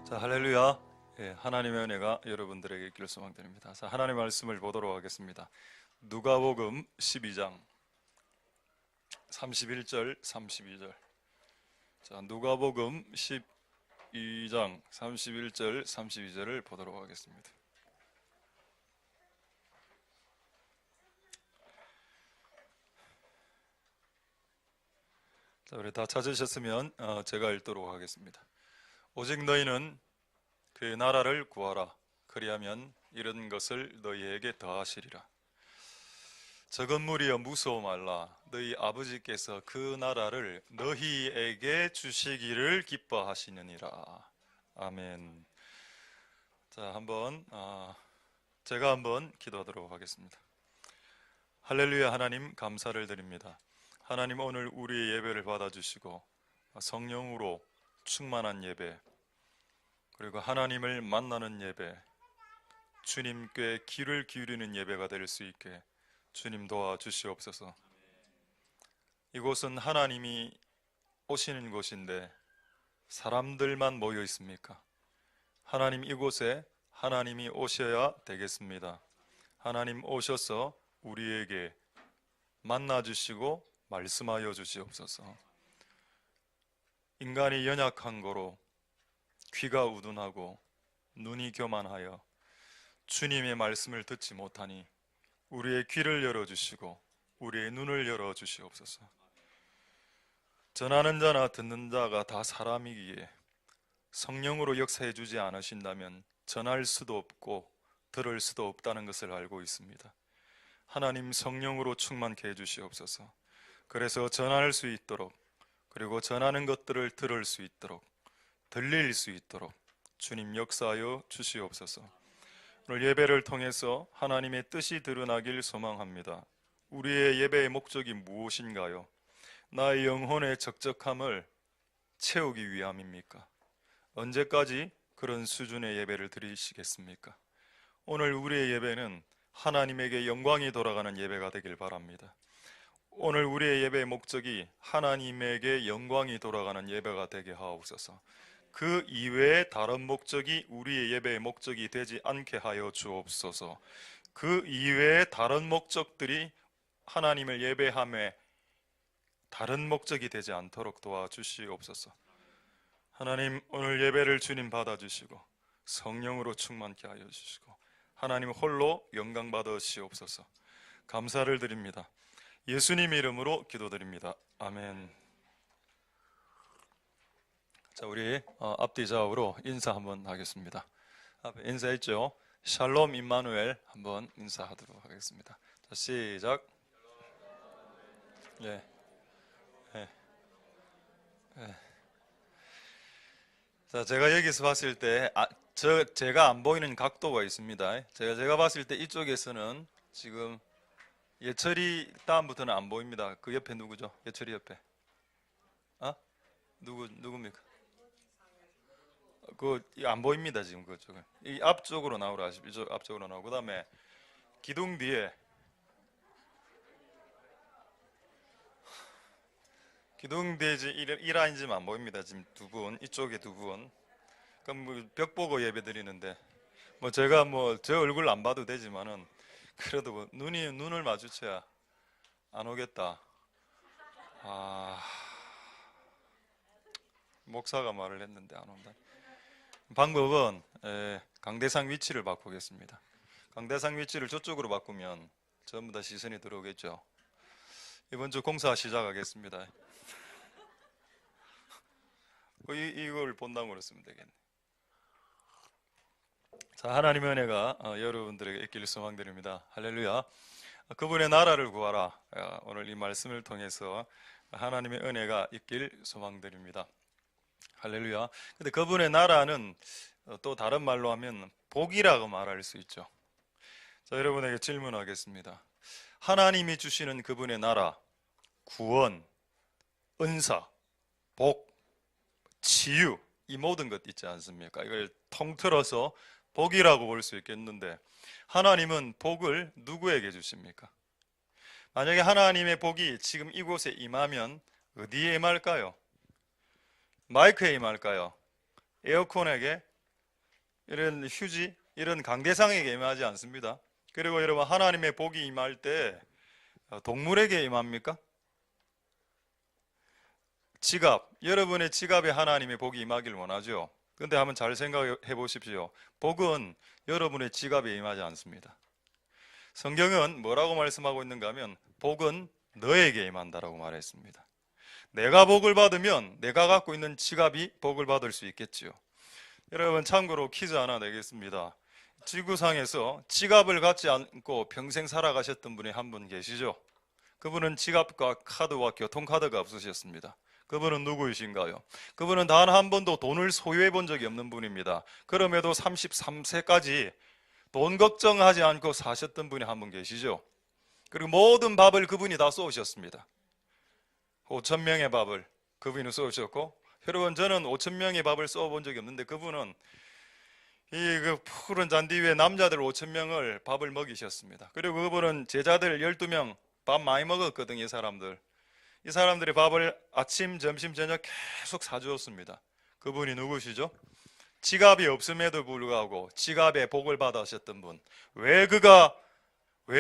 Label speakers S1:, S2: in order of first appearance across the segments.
S1: 자, 할렐루야. 예, 하나님의 은혜가 여러분들에게 있기를 소망드립니다. 자, 하나님의 말씀을 보도록 하겠습니다. 누가복음 12장 31절 32절. 자, 누가복음 12장 31절 32절을 보도록 하겠습니다. 자, 우리 다 찾으셨으면 제가 읽도록 하겠습니다. 오직 너희는 그의 나라를 구하라. 그리하면 이런 것을 너희에게 더하시리라. 적은 무리여 무서워 말라. 너희 아버지께서 그 나라를 너희에게 주시기를 기뻐하시느니라. 아멘. 자, 제가 한번 기도하도록 하겠습니다. 할렐루야. 하나님 감사를 드립니다. 하나님, 오늘 우리의 예배를 받아주시고 성령으로 충만한 예배, 그리고 하나님을 만나는 예배, 주님께 귀를 기울이는 예배가 될 수 있게 주님 도와주시옵소서. 이곳은 하나님이 오시는 곳인데 사람들만 모여 있습니까? 하나님, 이곳에 하나님이 오셔야 되겠습니다. 하나님 오셔서 우리에게 만나주시고 말씀하여 주시옵소서. 인간이 연약한 거로 귀가 우둔하고 눈이 교만하여 주님의 말씀을 듣지 못하니 우리의 귀를 열어주시고 우리의 눈을 열어주시옵소서. 전하는 자나 듣는 자가 다 사람이기에 성령으로 역사해 주지 않으신다면 전할 수도 없고 들을 수도 없다는 것을 알고 있습니다. 하나님, 성령으로 충만케 해주시옵소서. 그래서 전할 수 있도록, 그리고 전하는 것들을 들을 수 있도록, 들릴 수 있도록 주님 역사하여 주시옵소서. 오늘 예배를 통해서 하나님의 뜻이 드러나길 소망합니다. 우리의 예배의 목적이 무엇인가요? 나의 영혼의 적적함을 채우기 위함입니까? 언제까지 그런 수준의 예배를 드리시겠습니까? 오늘 우리의 예배는 하나님에게 영광이 돌아가는 예배가 되길 바랍니다. 오늘 우리의 예배의 목적이 하나님에게 영광이 돌아가는 예배가 되게 하옵소서. 그 이외에 다른 목적이 우리의 예배의 목적이 되지 않게 하여 주옵소서. 그 이외에 다른 목적들이 하나님을 예배함에 다른 목적이 되지 않도록 도와주시옵소서. 하나님, 오늘 예배를 주님 받아주시고 성령으로 충만케 하여 주시고 하나님 홀로 영광 받으시옵소서. 감사를 드립니다. 예수님 이름으로 기도드립니다. 아멘. 자, 우리 앞뒤 좌우로 인사 한번 하겠습니다. 앞에 인사했죠? 샬롬 임마누엘 한번 인사하도록 하겠습니다. 자, 시작. 예. 예. 예. 자, 제가 여기서 봤을 때 제가 안 보이는 각도가 있습니다. 제가 봤을 때 이쪽에서는 지금 예철이 다음부터는 안 보입니다. 그 옆에 누구죠? 예철이 옆에. 누굽니까? 안 보입니다, 지금 그쪽은. 이 앞쪽으로 나오라 하십시오. 이쪽 앞쪽으로 나오고, 그다음에 기둥 뒤에 이 라인지만 안 보입니다. 지금 두 분, 이쪽에 두 분. 그럼 뭐 벽 보고 예배 드리는데 제가 제 얼굴 안 봐도 되지만은 그래도 눈을 마주쳐야 안 오겠다. 목사가 말을 했는데 안 온다. 방법은 강대상 위치를 바꾸겠습니다. 강대상 위치를 저쪽으로 바꾸면 전부 다 시선이 들어오겠죠. 이번 주 공사 시작하겠습니다. 이걸 본당으로 쓰면 되겠네. 자, 하나님의 은혜가 여러분들에게 있기를 소망드립니다. 할렐루야. 그분의 나라를 구하라. 오늘 이 말씀을 통해서 하나님의 은혜가 있길 소망드립니다. 할렐루야. 근데 그분의 나라는 또 다른 말로 하면 복이라고 말할 수 있죠. 자, 여러분에게 질문하겠습니다. 하나님이 주시는 그분의 나라, 구원, 은사, 복, 치유, 이 모든 것 있지 않습니까? 이걸 통틀어서 복이라고 볼 수 있겠는데, 하나님은 복을 누구에게 주십니까? 만약에 하나님의 복이 지금 이곳에 임하면 어디에 임할까요? 마이크에 임할까요? 에어컨에게? 이런 휴지, 이런 강대상에게 임하지 않습니다. 그리고 여러분, 하나님의 복이 임할 때 동물에게 임합니까? 지갑, 여러분의 지갑에 하나님의 복이 임하길 원하죠. 근데 한번 잘 생각해 보십시오. 복은 여러분의 지갑에 임하지 않습니다. 성경은 뭐라고 말씀하고 있는가 하면 복은 너에게 임한다라고 말했습니다. 내가 복을 받으면 내가 갖고 있는 지갑이 복을 받을 수 있겠지요. 여러분, 참고로 퀴즈 하나 내겠습니다. 지구상에서 지갑을 갖지 않고 평생 살아가셨던 분이 한 분 계시죠? 그분은 지갑과 카드와 교통카드가 없으셨습니다. 그분은 누구이신가요? 그분은 단 한 번도 돈을 소유해 본 적이 없는 분입니다. 그럼에도 33세까지 돈 걱정하지 않고 사셨던 분이 한 분 계시죠? 그리고 모든 밥을 그분이 다 쏘셨습니다. 5,000명의 밥을 그분이 쏘셨고, 여러분, 저는 5,000명의 밥을 쏘본 적이 없는데 그분은 그 푸른 잔디 위에 남자들 5,000명을 밥을 먹이셨습니다. 그리고 그분은 제자들 12명 밥 많이 먹었거든요. 이 사람들이 밥을 아침, 점심, 저녁 계속 사주었습니다. 그분이 누구시죠? 지갑이 없음에도 불구하고 지갑에 복을 받으셨던 분. 왜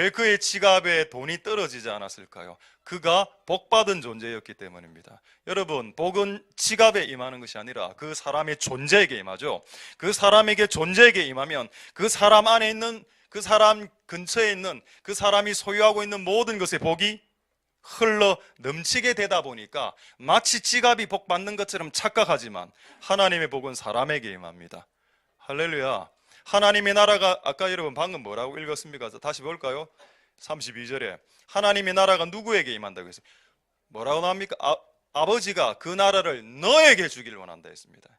S1: 그의 지갑에 돈이 떨어지지 않았을까요? 그가 복받은 존재였기 때문입니다. 여러분, 복은 지갑에 임하는 것이 아니라 그 사람의 존재에게 임하죠. 그 사람에게 존재에게 임하면 그 사람 안에 있는, 그 사람 근처에 있는, 그 사람이 소유하고 있는 모든 것의 복이 흘러 넘치게 되다 보니까 마치 지갑이 복 받는 것처럼 착각하지만 하나님의 복은 사람에게 임합니다. 할렐루야. 하나님의 나라가, 아까 여러분 방금 뭐라고 읽었습니까? 다시 볼까요? 32절에 하나님의 나라가 누구에게 임한다고 했어요? 뭐라고 나옵니까? 아버지가 그 나라를 너에게 주기를 원한다 했습니다.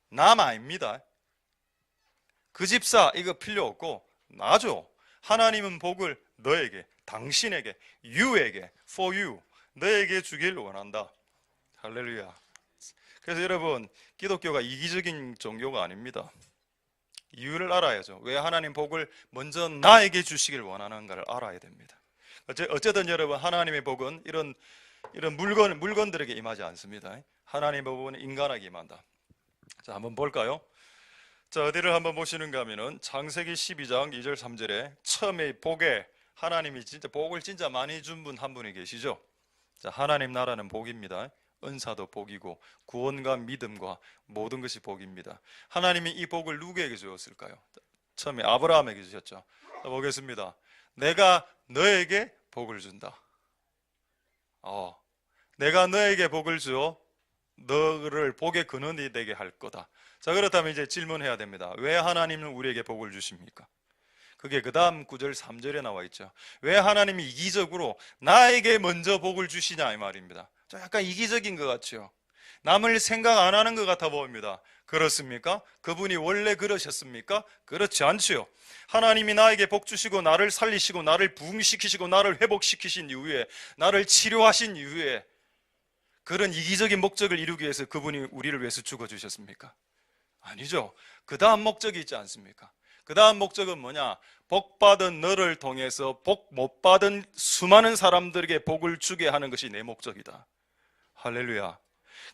S1: 남 아닙니다. 그 집사 이거 필요 없고 나죠. 하나님은 복을 너에게, 당신에게, you에게, for you, 너에게 주길 원한다. 할렐루야. 그래서 여러분, 기독교가 이기적인 종교가 아닙니다. 이유를 알아야죠. 왜 하나님 복을 먼저 나에게 주시길 원하는가를 알아야 됩니다. 어쨌든 여러분, 하나님의 복은 이런 물건들에게 임하지 않습니다. 하나님의 복은 인간에게 임한다. 자, 한번 볼까요? 자, 어디를 한번 보시는가 하면은 창세기 12장 2절 3절에 처음에 복에 하나님이 진짜 복을 진짜 많이 준 분 한 분이 계시죠. 자, 하나님 나라는 복입니다. 은사도 복이고 구원과 믿음과 모든 것이 복입니다. 하나님이 이 복을 누구에게 주었을까요? 처음에 아브라함에게 주셨죠. 보겠습니다. 내가 너에게 복을 준다. 내가 너에게 복을 주어 너를 복의 근원이 되게 할 거다. 자, 그렇다면 이제 질문해야 됩니다. 왜 하나님은 우리에게 복을 주십니까? 그게 그 다음 9절 3절에 나와 있죠. 왜 하나님이 이기적으로 나에게 먼저 복을 주시냐 이 말입니다. 좀 약간 이기적인 것 같죠. 남을 생각 안 하는 것 같아 보입니다. 그렇습니까? 그분이 원래 그러셨습니까? 그렇지 않지요. 하나님이 나에게 복 주시고 나를 살리시고 나를 부흥시키시고 나를 회복시키신 이후에, 나를 치료하신 이후에 그런 이기적인 목적을 이루기 위해서 그분이 우리를 위해서 죽어주셨습니까? 아니죠. 그 다음 목적이 있지 않습니까? 그 다음 목적은 뭐냐? 복 받은 너를 통해서 복 못 받은 수많은 사람들에게 복을 주게 하는 것이 내 목적이다. 할렐루야.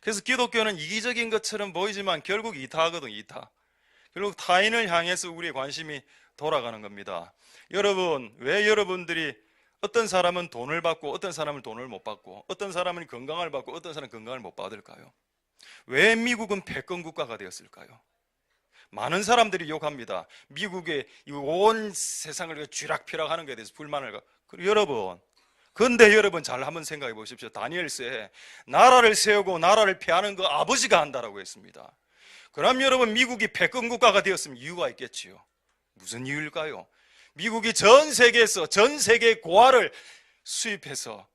S1: 그래서 기독교는 이기적인 것처럼 보이지만 결국 이타하거든. 이타. 결국 타인을 향해서 우리의 관심이 돌아가는 겁니다. 여러분, 왜 여러분들이 어떤 사람은 돈을 받고 어떤 사람은 돈을 못 받고 어떤 사람은 건강을 받고 어떤 사람은 건강을 못 받을까요? 왜 미국은 패권 국가가 되었을까요? 많은 사람들이 욕합니다. 미국의 온 세상을 쥐락펴락하는 것에 대해서 불만을 갖고. 근데 여러분 잘 한번 생각해 보십시오. 다니엘서에 나라를 세우고 나라를 폐하는 거 아버지가 한다라고 했습니다. 그럼 여러분, 미국이 패권 국가가 되었으면 이유가 있겠지요. 무슨 이유일까요? 미국이 전 세계 고아를 수입해서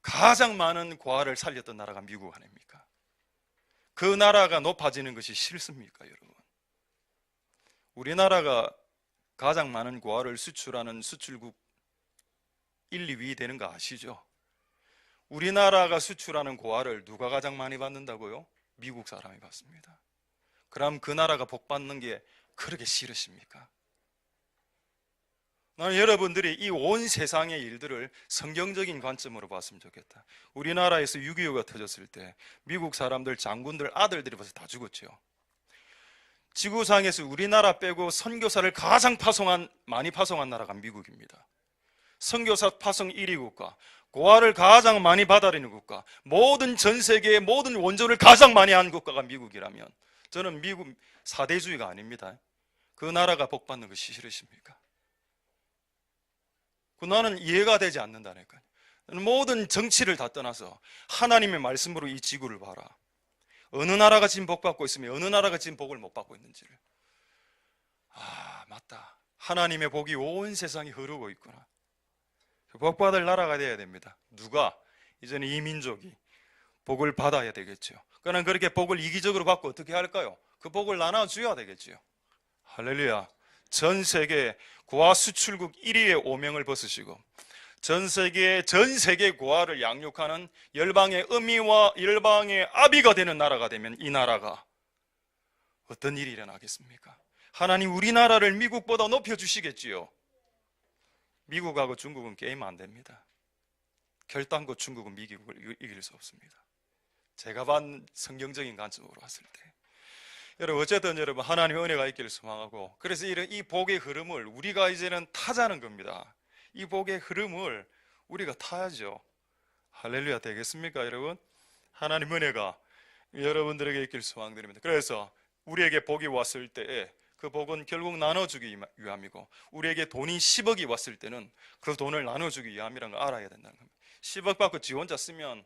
S1: 가장 많은 고아를 살렸던 나라가 미국 아닙니까? 그 나라가 높아지는 것이 싫습니까, 여러분? 우리나라가 가장 많은 고아를 수출하는 수출국 1, 2위 되는 거 아시죠? 우리나라가 수출하는 고아를 누가 가장 많이 받는다고요? 미국 사람이 받습니다. 그럼 그 나라가 복 받는 게 그렇게 싫으십니까? 나는 여러분들이 이 온 세상의 일들을 성경적인 관점으로 봤으면 좋겠다. 우리나라에서 6.25가 터졌을 때 미국 사람들, 장군들, 아들들이 벌써 다 죽었죠. 지구상에서 우리나라 빼고 선교사를 가장 많이 파송한 나라가 미국입니다. 선교사 파송 1위 국가, 고아를 가장 많이 받아들이는 국가, 모든 전 세계의 모든 원조를 가장 많이 한 국가가 미국이라면 저는 미국 사대주의가 아닙니다. 그 나라가 복받는 것이 싫으십니까? 그 나는 이해가 되지 않는다니까요. 모든 정치를 다 떠나서 하나님의 말씀으로 이 지구를 봐라. 어느 나라가 지금 복받고 있으며 어느 나라가 지금 복을 못 받고 있는지를. 맞다. 하나님의 복이 온 세상에 흐르고 있구나. 복받을 나라가 되어야 됩니다. 누가? 이제는 이 민족이 복을 받아야 되겠죠. 그러나 그렇게 복을 이기적으로 받고 어떻게 할까요? 그 복을 나눠줘야 되겠죠. 할렐루야. 전 세계 고아 수출국 1위의 오명을 벗으시고 전 세계 고아를 양육하는 열방의 어미와 열방의 아비가 되는 나라가 되면 이 나라가 어떤 일이 일어나겠습니까? 하나님 우리나라를 미국보다 높여주시겠지요. 미국하고 중국은 게임 안 됩니다. 결단코 중국은 미국을 이길 수 없습니다. 제가 본 성경적인 관점으로 봤을 때 여러분, 어쨌든 여러분 하나님의 은혜가 있기를 소망하고, 그래서 이 복의 흐름을 우리가 이제는 타자는 겁니다. 이 복의 흐름을 우리가 타야죠. 할렐루야. 되겠습니까 여러분? 하나님 은혜가 여러분들에게 있기를 소망드립니다. 그래서 우리에게 복이 왔을 때에 그 복은 결국 나눠주기 위함이고, 우리에게 돈이 10억이 왔을 때는 그 돈을 나눠주기 위함이라는 걸 알아야 된다는 겁니다. 10억 받고 지 혼자 쓰면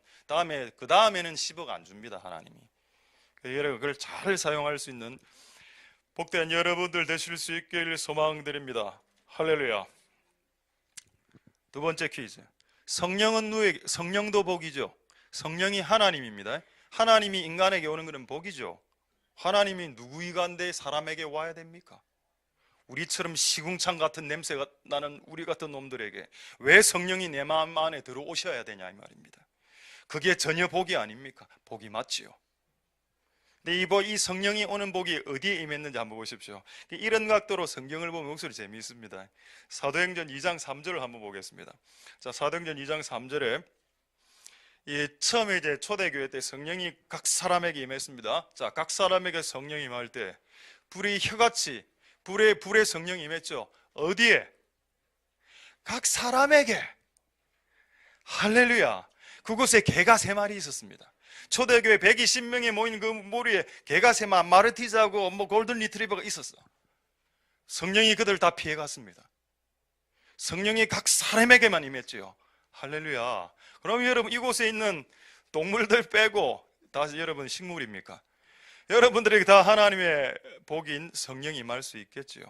S1: 그 다음에는 10억 안 줍니다. 하나님이. 여러분 그걸 잘 사용할 수 있는 복된 여러분들 되실 수 있길 소망드립니다. 할렐루야. 두 번째 퀴즈. 성령도 복이죠. 성령이 하나님입니다. 하나님이 인간에게 오는 것은 복이죠. 하나님이 누구이간데 사람에게 와야 됩니까? 우리처럼 시궁창 같은 냄새가 나는 우리 같은 놈들에게 왜 성령이 내 마음 안에 들어오셔야 되냐 이 말입니다. 그게 전혀 복이 아닙니까? 복이 맞지요. 근데 이 성령이 오는 복이 어디에 임했는지 한번 보십시오. 이런 각도로 성경을 보면 목소리 재미있습니다. 사도행전 2장 3절을 한번 보겠습니다. 자, 사도행전 2장 3절에 처음에 이제 초대교회 때 성령이 각 사람에게 임했습니다. 자, 각 사람에게 성령이 임할 때 불이 혀같이 불에 성령이 임했죠. 어디에? 각 사람에게. 할렐루야. 그곳에 개가 3마리 있었습니다. 초대교회 120명이 모인 그 무리에 개가 3마리, 마르티즈하고 골든 리트리버가 있었어. 성령이 그들 다 피해갔습니다. 성령이 각 사람에게만 임했지요. 할렐루야. 그럼 여러분 이곳에 있는 동물들 빼고 다 여러분 식물입니까? 여러분들에게 다 하나님의 복인 성령이 임할 수 있겠지요.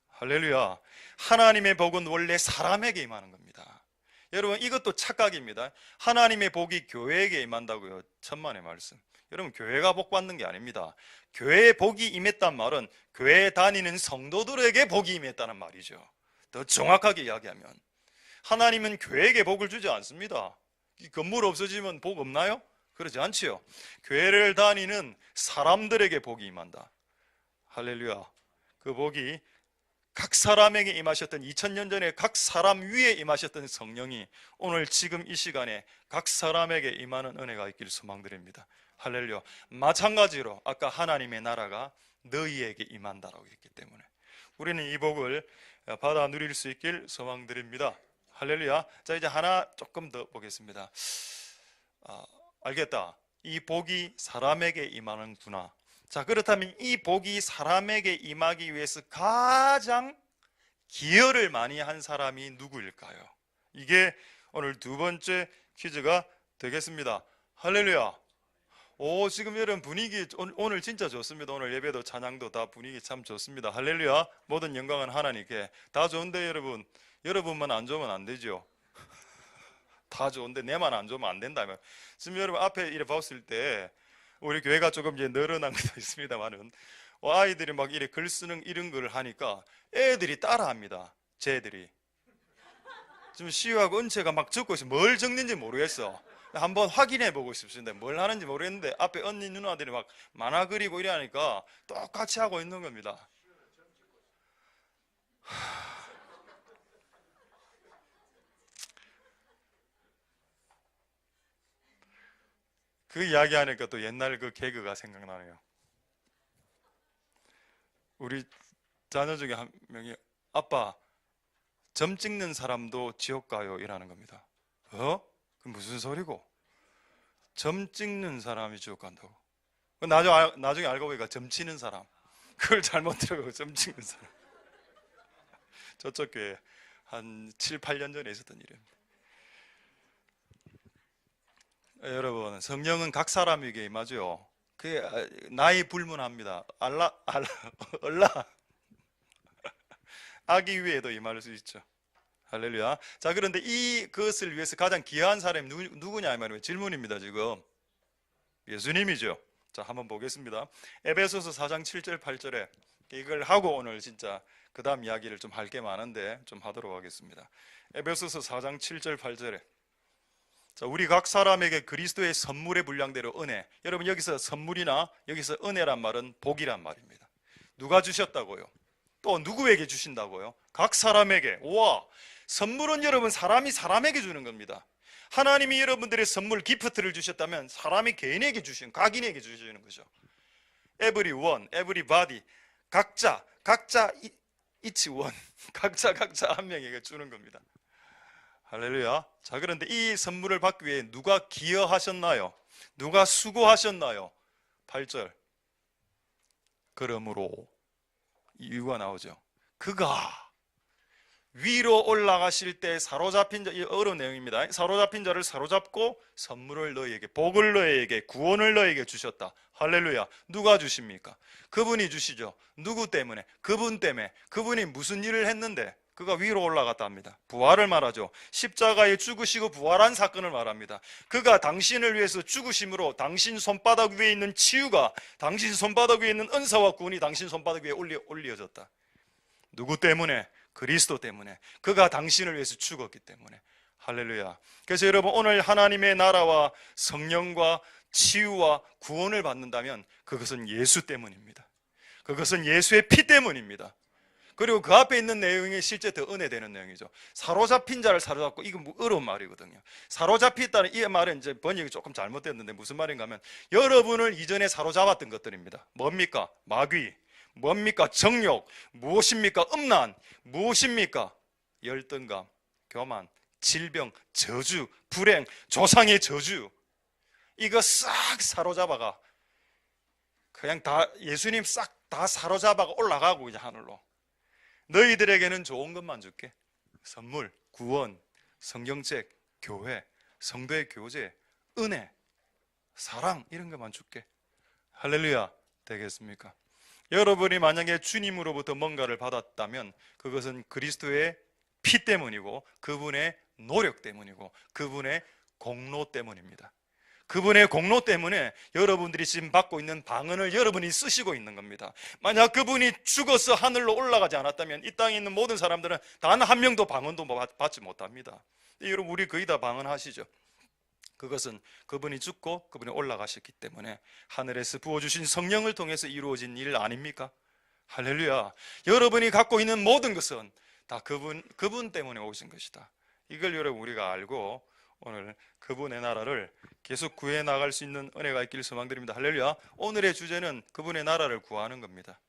S1: 할렐루야. 하나님의 복은 원래 사람에게 임하는 겁니다. 여러분 이것도 착각입니다. 하나님의 복이 교회에게 임한다고요. 천만의 말씀. 여러분 교회가 복 받는 게 아닙니다. 교회에 복이 임했단 말은 교회에 다니는 성도들에게 복이 임했다는 말이죠. 더 정확하게 이야기하면 하나님은 교회에게 복을 주지 않습니다. 이 건물 없어지면 복 없나요? 그러지 않지요. 교회를 다니는 사람들에게 복이 임한다. 할렐루야. 그 복이 각 사람에게 임하셨던 2000년 전에 각 사람 위에 임하셨던 성령이 오늘 지금 이 시간에 각 사람에게 임하는 은혜가 있기를 소망드립니다. 할렐루야. 마찬가지로 아까 하나님의 나라가 너희에게 임한다라고 했기 때문에 우리는 이 복을 받아 누릴 수 있길 소망드립니다. 할렐루야. 자, 이제 하나 조금 더 보겠습니다. 알겠다. 이 복이 사람에게 임하는구나. 자, 그렇다면 이 복이 사람에게 임하기 위해서 가장 기여를 많이 한 사람이 누구일까요? 이게 오늘 두 번째 퀴즈가 되겠습니다. 할렐루야. 지금 여러분 분위기 오늘 진짜 좋습니다. 오늘 예배도 찬양도 다 분위기 참 좋습니다. 할렐루야. 모든 영광은 하나님께. 다 좋은데 여러분만 안 좋으면 안 되죠. 다 좋은데 내만 안 좋으면 안 된다면. 지금 여러분 앞에 이래 봤을 때 우리 교회가 조금 이제 늘어난 것도 있습니다만은 아이들이 막 이래 글 쓰는 이런 걸 하니까 애들이 따라합니다. 쟤들이 지금 시우하고 은채가 막 적고 있어. 뭘 적는지 모르겠어. 한번 확인해 보고 싶습니다. 뭘 하는지 모르겠는데 앞에 언니 누나들이 막 만화 그리고 이래 하니까 똑같이 하고 있는 겁니다. 그 이야기 하니까 또 옛날 그 개그가 생각나네요. 우리 자녀 중에 한 명이 아빠, 점 찍는 사람도 지옥 가요 이라는 겁니다. 그 무슨 소리고? 점 찍는 사람이 지옥 간다고? 나중에 알고 보니까 점 치는 사람, 그걸 잘못 들어가고 점 찍는 사람. 저쪽 교회 한 7, 8년 전에 있었던 일입니다. 여러분, 성령은 각 사람에게 임하죠. 그게 나이 불문합니다. 얼라 아기 위에도 임할 수 있죠. 할렐루야. 자, 그런데 그것을 위해서 가장 귀한 사람이 누구냐 이 말이에요. 질문입니다. 지금 예수님이죠. 자, 한번 보겠습니다. 에베소서 4장 7절 8절에 이걸 하고 오늘 진짜 그 다음 이야기를 좀 할 게 많은데 좀 하도록 하겠습니다. 에베소서 4장 7절 8절에 자, 우리 각 사람에게 그리스도의 선물의 분량대로 은혜. 여러분, 여기서 선물이나 여기서 은혜란 말은 복이란 말입니다. 누가 주셨다고요? 또 누구에게 주신다고요? 각 사람에게. 와, 선물은 여러분 사람이 사람에게 주는 겁니다. 하나님이 여러분들의 선물 기프트를 주셨다면 사람이 개인에게 주시는, 각인에게 주시는 거죠. Everyone, everybody, 각자 each one, 각자 한 명에게 주는 겁니다. 할렐루야. 자, 그런데 이 선물을 받기 위해 누가 기여하셨나요? 누가 수고하셨나요? 8절. 그러므로 이유가 나오죠. 그가 위로 올라가실 때 사로잡힌 자, 이 어려운 내용입니다. 사로잡힌 자를 사로잡고 선물을 너희에게, 복을 너희에게, 구원을 너희에게 주셨다. 할렐루야. 누가 주십니까? 그분이 주시죠. 누구 때문에? 그분 때문에. 그분이 무슨 일을 했는데 그가 위로 올라갔다 합니다. 부활을 말하죠. 십자가에 죽으시고 부활한 사건을 말합니다. 그가 당신을 위해서 죽으심으로 당신 손바닥 위에 있는 치유가, 당신 손바닥 위에 있는 은사와 구원이 당신 손바닥 위에 올려졌다. 누구 때문에? 그리스도 때문에. 그가 당신을 위해서 죽었기 때문에. 할렐루야. 그래서 여러분, 오늘 하나님의 나라와 성령과 치유와 구원을 받는다면 그것은 예수 때문입니다. 그것은 예수의 피 때문입니다. 그리고 그 앞에 있는 내용이 실제 더 은혜되는 내용이죠. 사로잡힌 자를 사로잡고, 이건 어려운 말이거든요. 사로잡혔다는 이 말은 이제 번역이 조금 잘못됐는데 무슨 말인가 하면 여러분을 이전에 사로잡았던 것들입니다. 뭡니까? 마귀. 뭡니까? 정욕. 무엇입니까? 음란. 무엇입니까? 열등감, 교만, 질병, 저주, 불행, 조상의 저주. 이거 싹 사로잡아가 그냥 다 예수님 싹 다 사로잡아가 올라가고 이제 하늘로. 너희들에게는 좋은 것만 줄게. 선물, 구원, 성경책, 교회, 성도의 교제, 은혜, 사랑, 이런 것만 줄게. 할렐루야. 되겠습니까? 여러분이 만약에 주님으로부터 뭔가를 받았다면 그것은 그리스도의 피 때문이고 그분의 노력 때문이고 그분의 공로 때문입니다. 그분의 공로 때문에 여러분들이 지금 받고 있는 방언을 여러분이 쓰시고 있는 겁니다. 만약 그분이 죽어서 하늘로 올라가지 않았다면 이 땅에 있는 모든 사람들은 단 한 명도 방언도 받지 못합니다. 여러분, 우리 거의 다 방언하시죠. 그것은 그분이 죽고 그분이 올라가셨기 때문에 하늘에서 부어주신 성령을 통해서 이루어진 일 아닙니까? 할렐루야. 여러분이 갖고 있는 모든 것은 다 그분 때문에 오신 것이다. 이걸 여러분 우리가 알고 오늘 그분의 나라를 계속 구해 나갈 수 있는 은혜가 있기를 소망드립니다. 할렐루야. 오늘의 주제는 그분의 나라를 구하는 겁니다.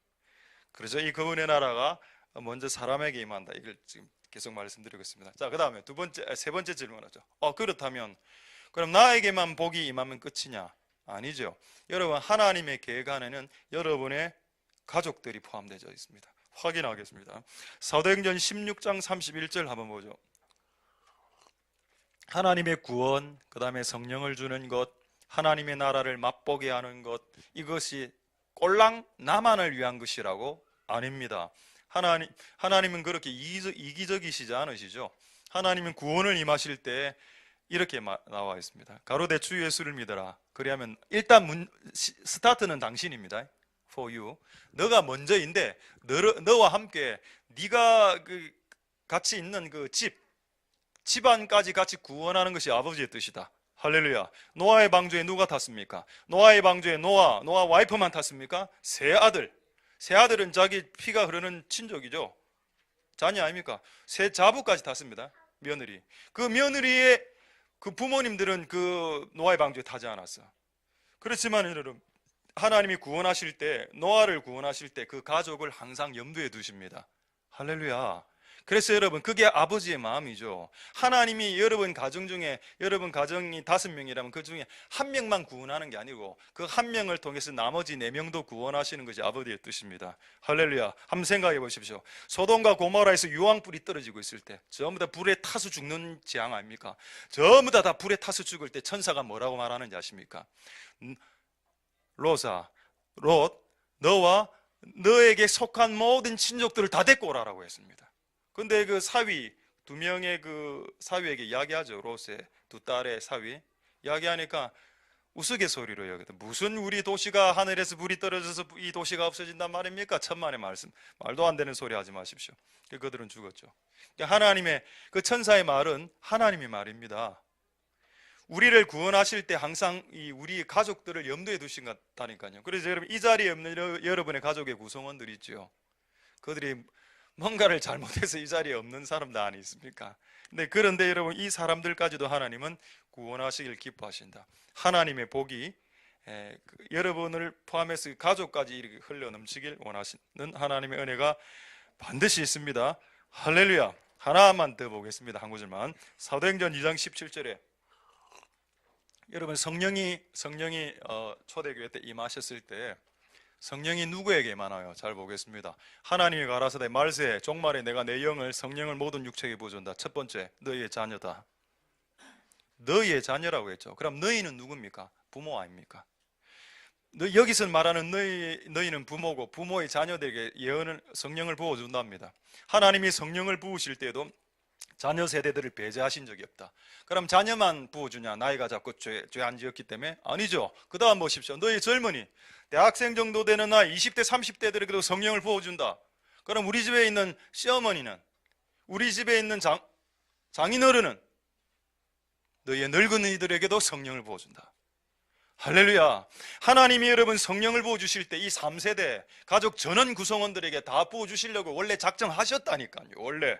S1: 그래서 이 그분의 나라가 먼저 사람에게 임한다. 이걸 지금 계속 말씀드리고 있습니다. 자, 그 다음에 세 번째 질문하죠. 그렇다면 그럼 나에게만 복이 임하면 끝이냐? 아니죠. 여러분, 하나님의 계획 안에는 여러분의 가족들이 포함되어 있습니다. 확인하겠습니다. 사도행전 16장 31절 한번 보죠. 하나님의 구원, 그 다음에 성령을 주는 것, 하나님의 나라를 맛보게 하는 것, 이것이 꼴랑 나만을 위한 것이라고? 아닙니다. 하나님은 그렇게 이기적이시지 않으시죠. 하나님은 구원을 임하실 때 이렇게 나와 있습니다. 가로되 주 예수를 믿어라. 그리하면 일단 스타트는 당신입니다. For you. 너가 먼저인데 너와 함께 네가 같이 있는 그 집안까지 같이 구원하는 것이 아버지의 뜻이다. 할렐루야. 노아의 방주에 누가 탔습니까? 노아의 방주에 노아 와이프만 탔습니까? 세 아들은 자기 피가 흐르는 친족이죠. 자녀 아닙니까? 세 자부까지 탔습니다. 며느리. 그 며느리의 그 부모님들은 그 노아의 방주에 타지 않았어. 그렇지만 여러분, 하나님이 구원하실 때, 노아를 구원하실 때 그 가족을 항상 염두에 두십니다. 할렐루야. 그래서 여러분, 그게 아버지의 마음이죠. 하나님이 여러분 가정 중에, 여러분 가정이 5명이라면 그 중에 한 명만 구원하는 게 아니고 그 한 명을 통해서 나머지 4명도 구원하시는 것이 아버지의 뜻입니다. 할렐루야. 한번 생각해 보십시오. 소돔과 고모라에서 유황불이 떨어지고 있을 때 전부 다 불에 타서 죽는 재앙 아닙니까? 전부 다 불에 타서 죽을 때 천사가 뭐라고 말하는지 아십니까? 롯아, 롯, 너와 너에게 속한 모든 친족들을 다 데리고 오라라고 했습니다. 근데 그 사위, 2명의 그 사위에게 이야기하죠. 롯의 2딸의 사위. 이야기하니까 우스갯소리로 여기다 무슨 우리 도시가 하늘에서 불이 떨어져서 이 도시가 없어진단 말입니까? 천만의 말씀. 말도 안 되는 소리 하지 마십시오. 그들은 죽었죠. 하나님의 그 천사의 말은 하나님의 말입니다. 우리를 구원하실 때 항상 우리 가족들을 염두에 두신다니까요. 그래서 여러분, 이 자리에 없는 여러분의 가족의 구성원들이 있죠. 그들이 뭔가를 잘못해서 이 자리에 없는 사람도 아니 있습니까? 그런데 여러분, 이 사람들까지도 하나님은 구원하시길 기뻐하신다. 하나님의 복이 여러분을 포함해서 가족까지 이렇게 흘러 넘치길 원하시는 하나님의 은혜가 반드시 있습니다. 할렐루야. 하나만 더 보겠습니다. 한 구절만. 사도행전 2장 17절에 여러분, 성령이 초대교회 때 임하셨을 때 성령이 누구에게 임하나요? 잘 보겠습니다. 하나님이 가라사대 말세 종말에 내가 내 영을 성령을 모든 육체에 부어준다. 첫 번째, 너희의 자녀다. 너희의 자녀라고 했죠. 그럼 너희는 누굽니까? 부모 아닙니까? 여기서 말하는 너희는 부모고, 부모의 자녀들에게 예언을, 성령을 부어준답니다. 하나님이 성령을 부으실 때에도 자녀 세대들을 배제하신 적이 없다. 그럼 자녀만 부어주냐? 나이가 자꾸 죄 안 지었기 때문에? 아니죠. 그 다음 보십시오. 너희 젊은이, 대학생 정도 되는 나이 20대 30대들에게도 성령을 부어준다. 그럼 우리 집에 있는 시어머니는, 우리 집에 있는 장인어른은 너희의 늙은이들에게도 성령을 부어준다. 할렐루야. 하나님이 여러분 성령을 부어주실 때 이 3세대 가족 전원 구성원들에게 다 부어주시려고 원래 작정하셨다니까요. 원래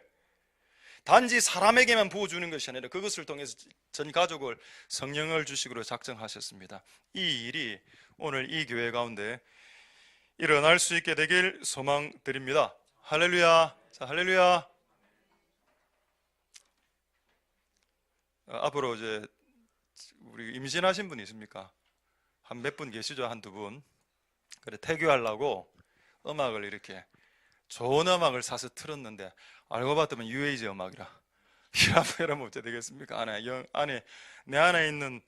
S1: 단지 사람에게만 부어주는 것이 아니라 그것을 통해서 전 가족을 성령을 주시기로 작정하셨습니다. 이 일이 오늘 이 교회 가운데 일어날 수 있게 되길 소망드립니다. 할렐루야. 자, 할렐루야. 앞으로 이제 우리 임신하신 분 있습니까? 한 몇 분 계시죠? 한두 분. 그래, 태교하려고 음악을 이렇게 좋은 음악을 사서 틀었는데 알고 봤더니 UAG 음악이라. 이러면 어떻게 되겠습니까? 내 안에 있는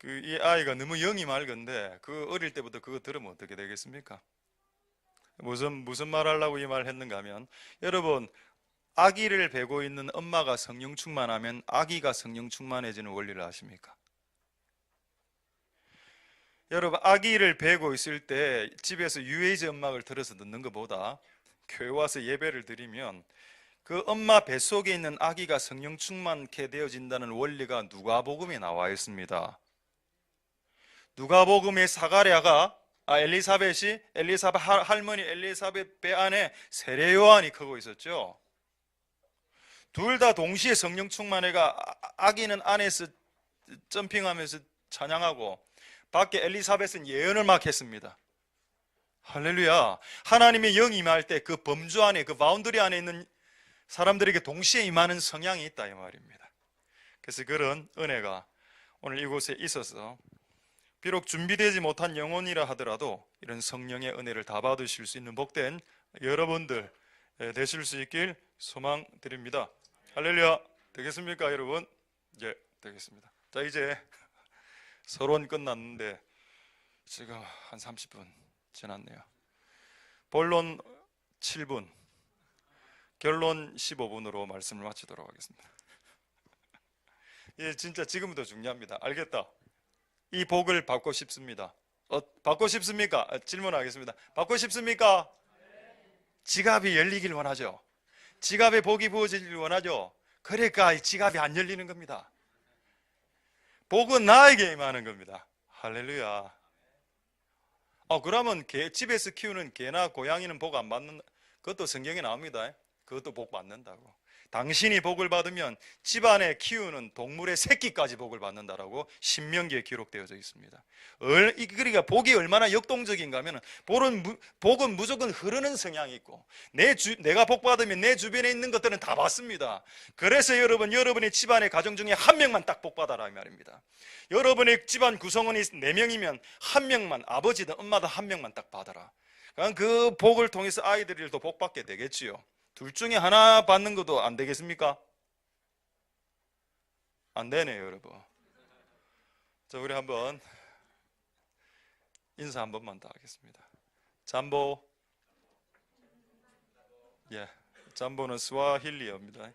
S1: 이 아이가 너무 영이 맑은데 그 어릴 때부터 그거 들으면 어떻게 되겠습니까? 무슨 말 하려고 이 말 했는가 하면, 여러분, 아기를 베고 있는 엄마가 성령 충만하면 아기가 성령 충만해지는 원리를 아십니까? 여러분, 아기를 베고 있을 때 집에서 UAG 음악을 들어서 듣는 것보다 교회 와서 예배를 드리면 그 엄마 뱃속에 있는 아기가 성령 충만케 되어진다는 원리가 누가복음에 나와 있습니다. 누가복음의 사가랴가 엘리사벳 할머니 엘리사벳 배 안에 세례 요한이 크고 있었죠. 둘 다 동시에 성령 충만해가 아기는 안에서 점핑하면서 찬양하고 밖에 엘리사벳은 예언을 막 했습니다. 할렐루야. 하나님의 영이 임할 때 그 범주 안에, 그 바운더리 안에 있는 사람들에게 동시에 임하는 성향이 있다 이 말입니다. 그래서 그런 은혜가 오늘 이곳에 있어서 비록 준비되지 못한 영혼이라 하더라도 이런 성령의 은혜를 다 받으실 수 있는 복된 여러분들 되실 수 있길 소망드립니다. 할렐루야. 되겠습니까 여러분? 예, 되겠습니다. 자, 이제 서론 끝났는데 지금 한 30분 지났네요. 본론 7분, 결론 15분으로 말씀을 마치도록 하겠습니다. 예, 진짜 지금부터 중요합니다. 알겠다. 이 복을 받고 싶습니다. 받고 싶습니까? 질문하겠습니다. 받고 싶습니까? 지갑이 열리길 원하죠. 지갑에 복이 부어지길 원하죠. 그러니까 지갑이 안 열리는 겁니다. 복은 나에게 임하는 겁니다. 할렐루야. 그러면 집에서 키우는 개나 고양이는 복 안 받는, 그것도 성경에 나옵니다. 그것도 복 받는다고. 당신이 복을 받으면 집안에 키우는 동물의 새끼까지 복을 받는다라고 신명기에 기록되어져 있습니다. 그러니까 복이 얼마나 역동적인가 하면 복은 무조건 흐르는 성향이 있고 내가 복 받으면 내 주변에 있는 것들은 다 받습니다. 그래서 여러분의 집안의 가정 중에 한 명만 딱 복 받아라 이 말입니다. 여러분의 집안 구성원이 4명이면 한 명만, 아버지든 엄마든 한 명만 딱 받아라. 그 복을 통해서 아이들도 복 받게 되겠지요. 둘 중에 하나 받는 것도 안 되겠습니까? 안 되네요, 여러분. 자, 우리 한번 인사 한 번만 더 하겠습니다. 잠보. 예, 잠보는 스와힐리어입니다.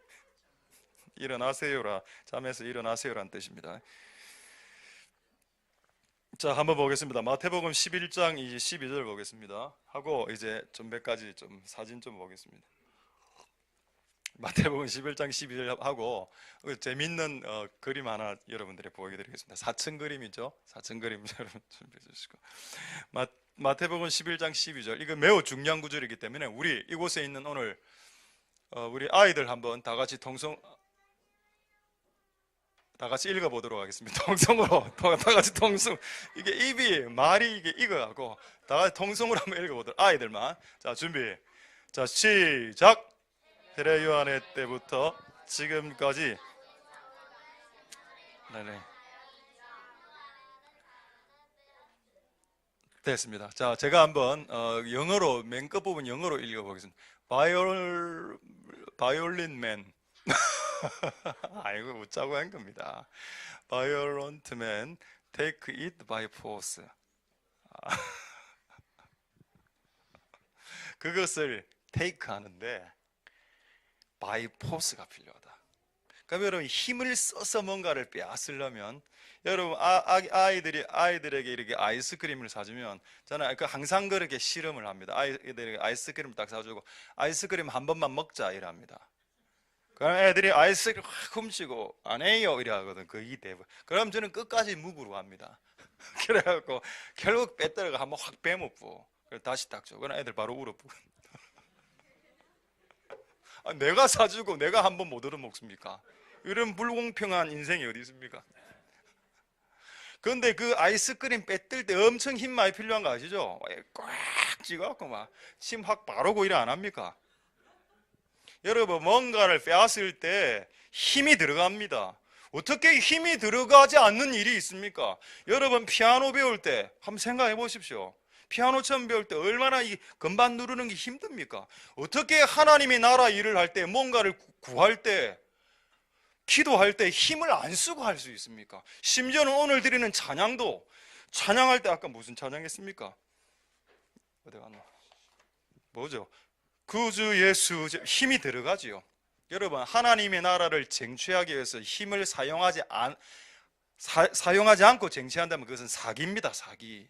S1: 일어나세요라, 잠에서 일어나세요라는 뜻입니다. 자, 한번 보겠습니다. 마태복음 11장 12절 보겠습니다. 하고 이제 좀 몇 가지 좀 사진 좀 보겠습니다. 마태복음 11장 12절 하고 재밌는 그림 하나 여러분들이 보여드리겠습니다. 사천 그림이죠. 사천 그림 여러분 준비해 주시고. 마태복음 11장 12절, 이거 매우 중요한 구절이기 때문에 우리 이곳에 있는 오늘 우리 아이들 한번 다 같이 읽어보도록 하겠습니다. 통성으로 다 같이 통성. 이게 입이 말이 이게 이거하고 다 같이 통성으로 한번 읽어보도록. 아이들만. 자, 준비. 자, 시작. 세례 요한의 때부터 지금까지. 네네. 됐습니다. 자, 제가 한번 영어로 맨 끝부분 영어로 읽어보겠습니다. 바이올린맨. 아이고 웃자고 한 겁니다. Violent man take it by force. 그것을 take 하는데 by force가 필요하다. 그럼 여러분 힘을 써서 뭔가를 빼앗으려면 여러분 아이들에게 이렇게 아이스크림을 사주면 저는 항상 그렇게 실험을 합니다. 아이들에게 아이스크림을 딱 사주고 아이스크림 한 번만 먹자 이랍니다. 그럼 애들이 아이스크림 확 훔치고 안 해요 이래 하거든. 거의 대부분. 그럼 저는 끝까지 묵으로 합니다. 그래갖고 결국 빼ጠ르가 한번 확 빼먹고 다시 딱 줘. 그럼 애들 바로 울어보고. 내가 사주고 내가 한 번 못 얻어먹습니까? 이런 불공평한 인생이 어디 있습니까? 그런데 그 아이스크림 빼뜰 때 엄청 힘 많이 필요한 거 아시죠? 꽉 찍어갖고 막 침 확 바르고 이래 안 합니까? 여러분 뭔가를 빼앗을 때 힘이 들어갑니다. 어떻게 힘이 들어가지 않는 일이 있습니까? 여러분 피아노 배울 때 한번 생각해 보십시오. 피아노 처음 배울 때 얼마나 이 건반 누르는 게 힘듭니까? 어떻게 하나님의 나라 일을 할 때 뭔가를 구할 때 기도할 때 힘을 안 쓰고 할 수 있습니까? 심지어는 오늘 드리는 찬양도 찬양할 때 아까 무슨 찬양했습니까? 어디 갔나? 뭐죠? 구주 예수 힘이 들어가지요. 여러분 하나님의 나라를 쟁취하기 위해서 힘을 사용하지 않고 쟁취한다면 그것은 사기입니다. 사기.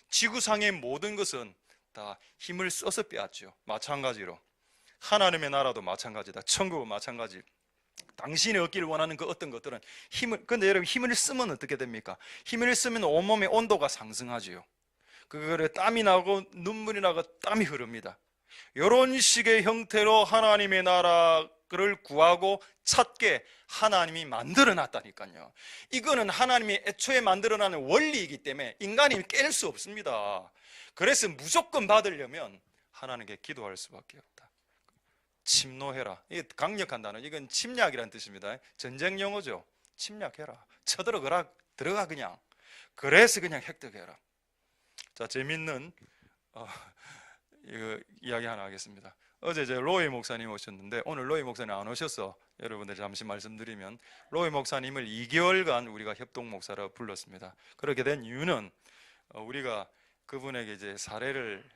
S1: 지구상의 모든 것은 다 힘을 써서 빼앗죠. 마찬가지로 하나님의 나라도 마찬가지다. 천국은 마찬가지. 당신이 얻기를 원하는 그 어떤 것들은 근데 여러분 힘을 쓰면 어떻게 됩니까? 힘을 쓰면 온몸의 온도가 상승하지요. 그거를 땀이 나고 눈물이 나고 땀이 흐릅니다. 이런 식의 형태로 하나님의 나라를 구하고 찾게 하나님이 만들어 놨다니까요. 이거는 하나님이 애초에 만들어 놨는 원리이기 때문에 인간이 깰 수 없습니다. 그래서 무조건 받으려면 하나님께 기도할 수밖에 없다. 침노해라. 이게 강력한 단어. 이건 침략이라는 뜻입니다. 전쟁 용어죠. 침략해라. 들어가 그냥. 그래서 그냥 획득해라. 자, 재밌는 이거 이야기 하나 하겠습니다. 어제 로이 목사님 오셨는데 오늘 로이 목사님 안 오셔서 여러분들 잠시 말씀드리면 로이 목사님을 2개월간 우리가 협동 목사로 불렀습니다. 그렇게 된 이유는 우리가 그분에게 이제 사례를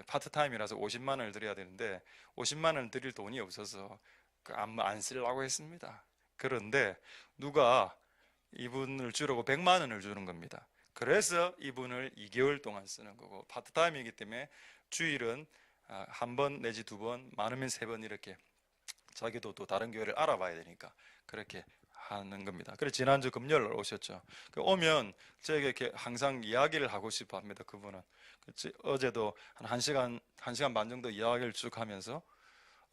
S1: 파트타임이라서 50만 원을 드려야 되는데 50만 원을 드릴 돈이 없어서 안 쓰려고 했습니다. 그런데 누가 이분을 주려고 100만 원을 주는 겁니다. 그래서 이분을 2개월 동안 쓰는 거고 파트타임이기 때문에 주일은 한 번 내지 두 번, 많으면 3번 이렇게 자기도 또 다른 교회를 알아봐야 되니까 그렇게 하는 겁니다. 그래서 지난주 금요일 오셨죠. 오면 저에게 이렇게 항상 이야기를 하고 싶어 합니다. 그분은 어제도 한 1시간 반 정도 이야기를 쭉 하면서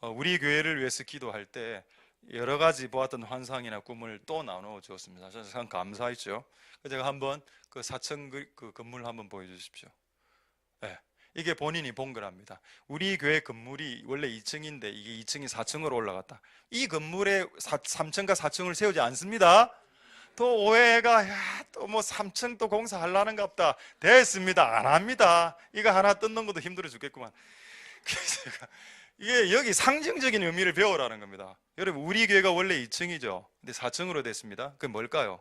S1: 우리 교회를 위해서 기도할 때 여러 가지 보았던 환상이나 꿈을 또 나눠 주었습니다. 저는 참 감사했죠. 제가 한번 그 4층 그 건물 한번 보여주십시오. 네, 이게 본인이 본 거랍니다. 우리 교회 건물이 원래 2층인데 이게 2층이 4층으로 올라갔다. 이 건물에 3층과 4층을 세우지 않습니다. 또 오해가 또 뭐 3층 또 공사하려는갑다. 됐습니다. 안 합니다. 이거 하나 뜯는 것도 힘들어 죽겠구만. 그래서 제가 이게 여기 상징적인 의미를 배우라는 겁니다. 여러분, 우리 교회가 원래 2층이죠. 근데 4층으로 됐습니다. 그게 뭘까요?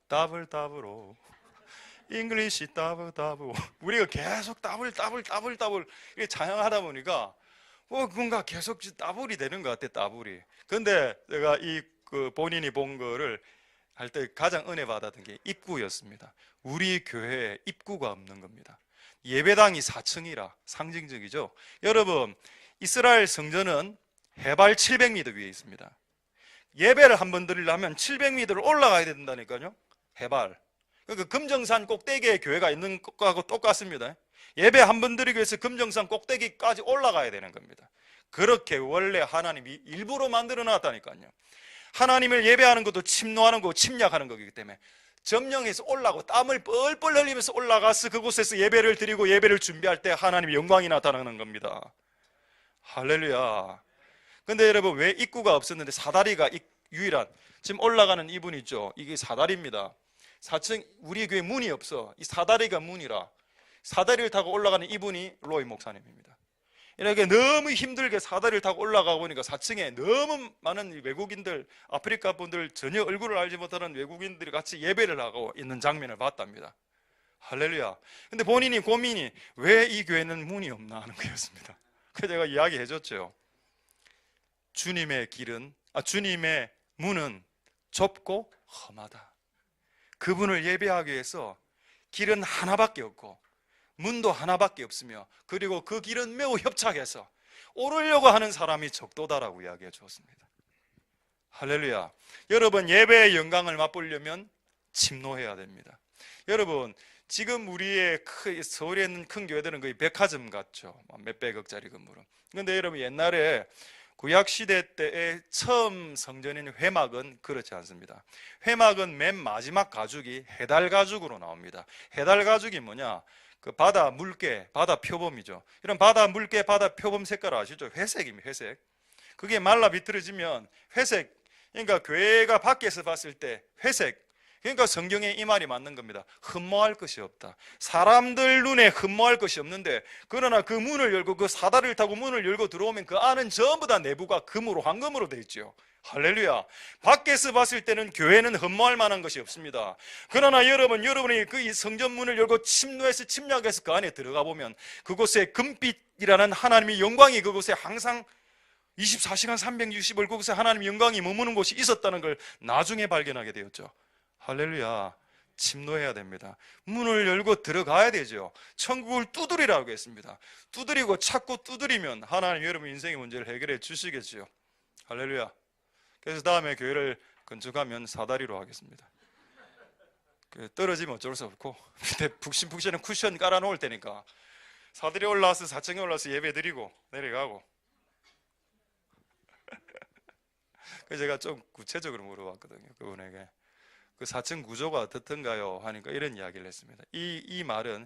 S1: 더블 더블로 잉글리시 더블 더블. 우리가 계속 더블 이렇게 찬양하다 보니까 뭔가 계속 더블이 되는 것 같아. 더블이. 근데 제가 그 본인이 본 거를 할 때 가장 은혜 받았던 게 입구였습니다. 우리 교회에 입구가 없는 겁니다. 예배당이 4층이라 상징적이죠. 여러분, 이스라엘 성전은 해발 700m 위에 있습니다. 예배를 한번 드리려면 700m를 올라가야 된다니까요. 해발. 그러니까 금정산 꼭대기에 교회가 있는 것하고 똑같습니다. 예배 한번 드리기 위해서 금정산 꼭대기까지 올라가야 되는 겁니다. 그렇게 원래 하나님이 일부러 만들어 놨다니까요. 하나님을 예배하는 것도 침노하는 거고 침략하는 거기 때문에 점령해서 올라가고 땀을 뻘뻘 흘리면서 올라가서 그곳에서 예배를 드리고 예배를 준비할 때 하나님의 영광이 나타나는 겁니다. 할렐루야. 근데 여러분, 왜 입구가 없었는데 사다리가 유일한, 지금 올라가는 이분 있죠? 이게 사다리입니다. 4층 우리 교회 문이 없어. 이 사다리가 문이라 사다리를 타고 올라가는 이분이 로이 목사님입니다. 이렇게 너무 힘들게 사다리를 타고 올라가 보니까 4층에 너무 많은 외국인들, 아프리카 분들, 전혀 얼굴을 알지 못하는 외국인들이 같이 예배를 하고 있는 장면을 봤답니다. 할렐루야. 근데 본인이 고민이 왜 이 교회는 문이 없나 하는 거였습니다. 그래서 제가 이야기해 줬죠. 주님의 문은 좁고 험하다. 그분을 예배하기 위해서 길은 하나밖에 없고 문도 하나밖에 없으며, 그리고 그 길은 매우 협착해서 오르려고 하는 사람이 적도다라고 이야기해 주었습니다. 할렐루야. 여러분, 예배의 영광을 맛보려면 침노해야 됩니다. 여러분, 지금 우리의 서울에 있는 큰 교회들은 거의 백화점 같죠. 몇백억짜리 건물은. 그런데 여러분, 옛날에 구약시대 때의 처음 성전인 회막은 그렇지 않습니다. 회막은 맨 마지막 가죽이 해달 가죽으로 나옵니다. 해달 가죽이 뭐냐? 그 바다 물개, 바다 표범이죠. 이런 바다 물개, 바다 표범 색깔 아시죠? 회색입니다. 회색. 그게 말라 비틀어지면 회색. 그러니까 교회가 밖에서 봤을 때 회색. 그러니까 성경에 이 말이 맞는 겁니다. 흠모할 것이 없다. 사람들 눈에 흠모할 것이 없는데, 그러나 그 문을 열고 그 사다리를 타고 문을 열고 들어오면 그 안은 전부 다 내부가 금으로, 황금으로 되어 있죠. 할렐루야. 밖에서 봤을 때는 교회는 흠모할 만한 것이 없습니다. 그러나 여러분이 그 성전문을 열고 침노해서 침략해서 그 안에 들어가 보면 그곳에 금빛이라는 하나님의 영광이 그곳에 항상 24시간 360일 그곳에 하나님의 영광이 머무는 곳이 있었다는 걸 나중에 발견하게 되었죠. 할렐루야. 침노해야 됩니다. 문을 열고 들어가야 되죠. 천국을 두드리라고 했습니다. 두드리고 찾고 두드리면 하나님 여러분 인생의 문제를 해결해 주시겠죠. 할렐루야. 그래서 다음에 교회를 건축하면 사다리로 하겠습니다. 떨어지면 어쩔 수 없고 밑에 푹신푹신한 쿠션 깔아 놓을 테니까 사다리 올라와서 4층에 올라와서 예배 드리고 내려가고. 그래서 제가 좀 구체적으로 물어봤거든요. 그분에게 그 4층 구조가 어떻던가요? 하니까 이런 이야기를 했습니다. 이 말은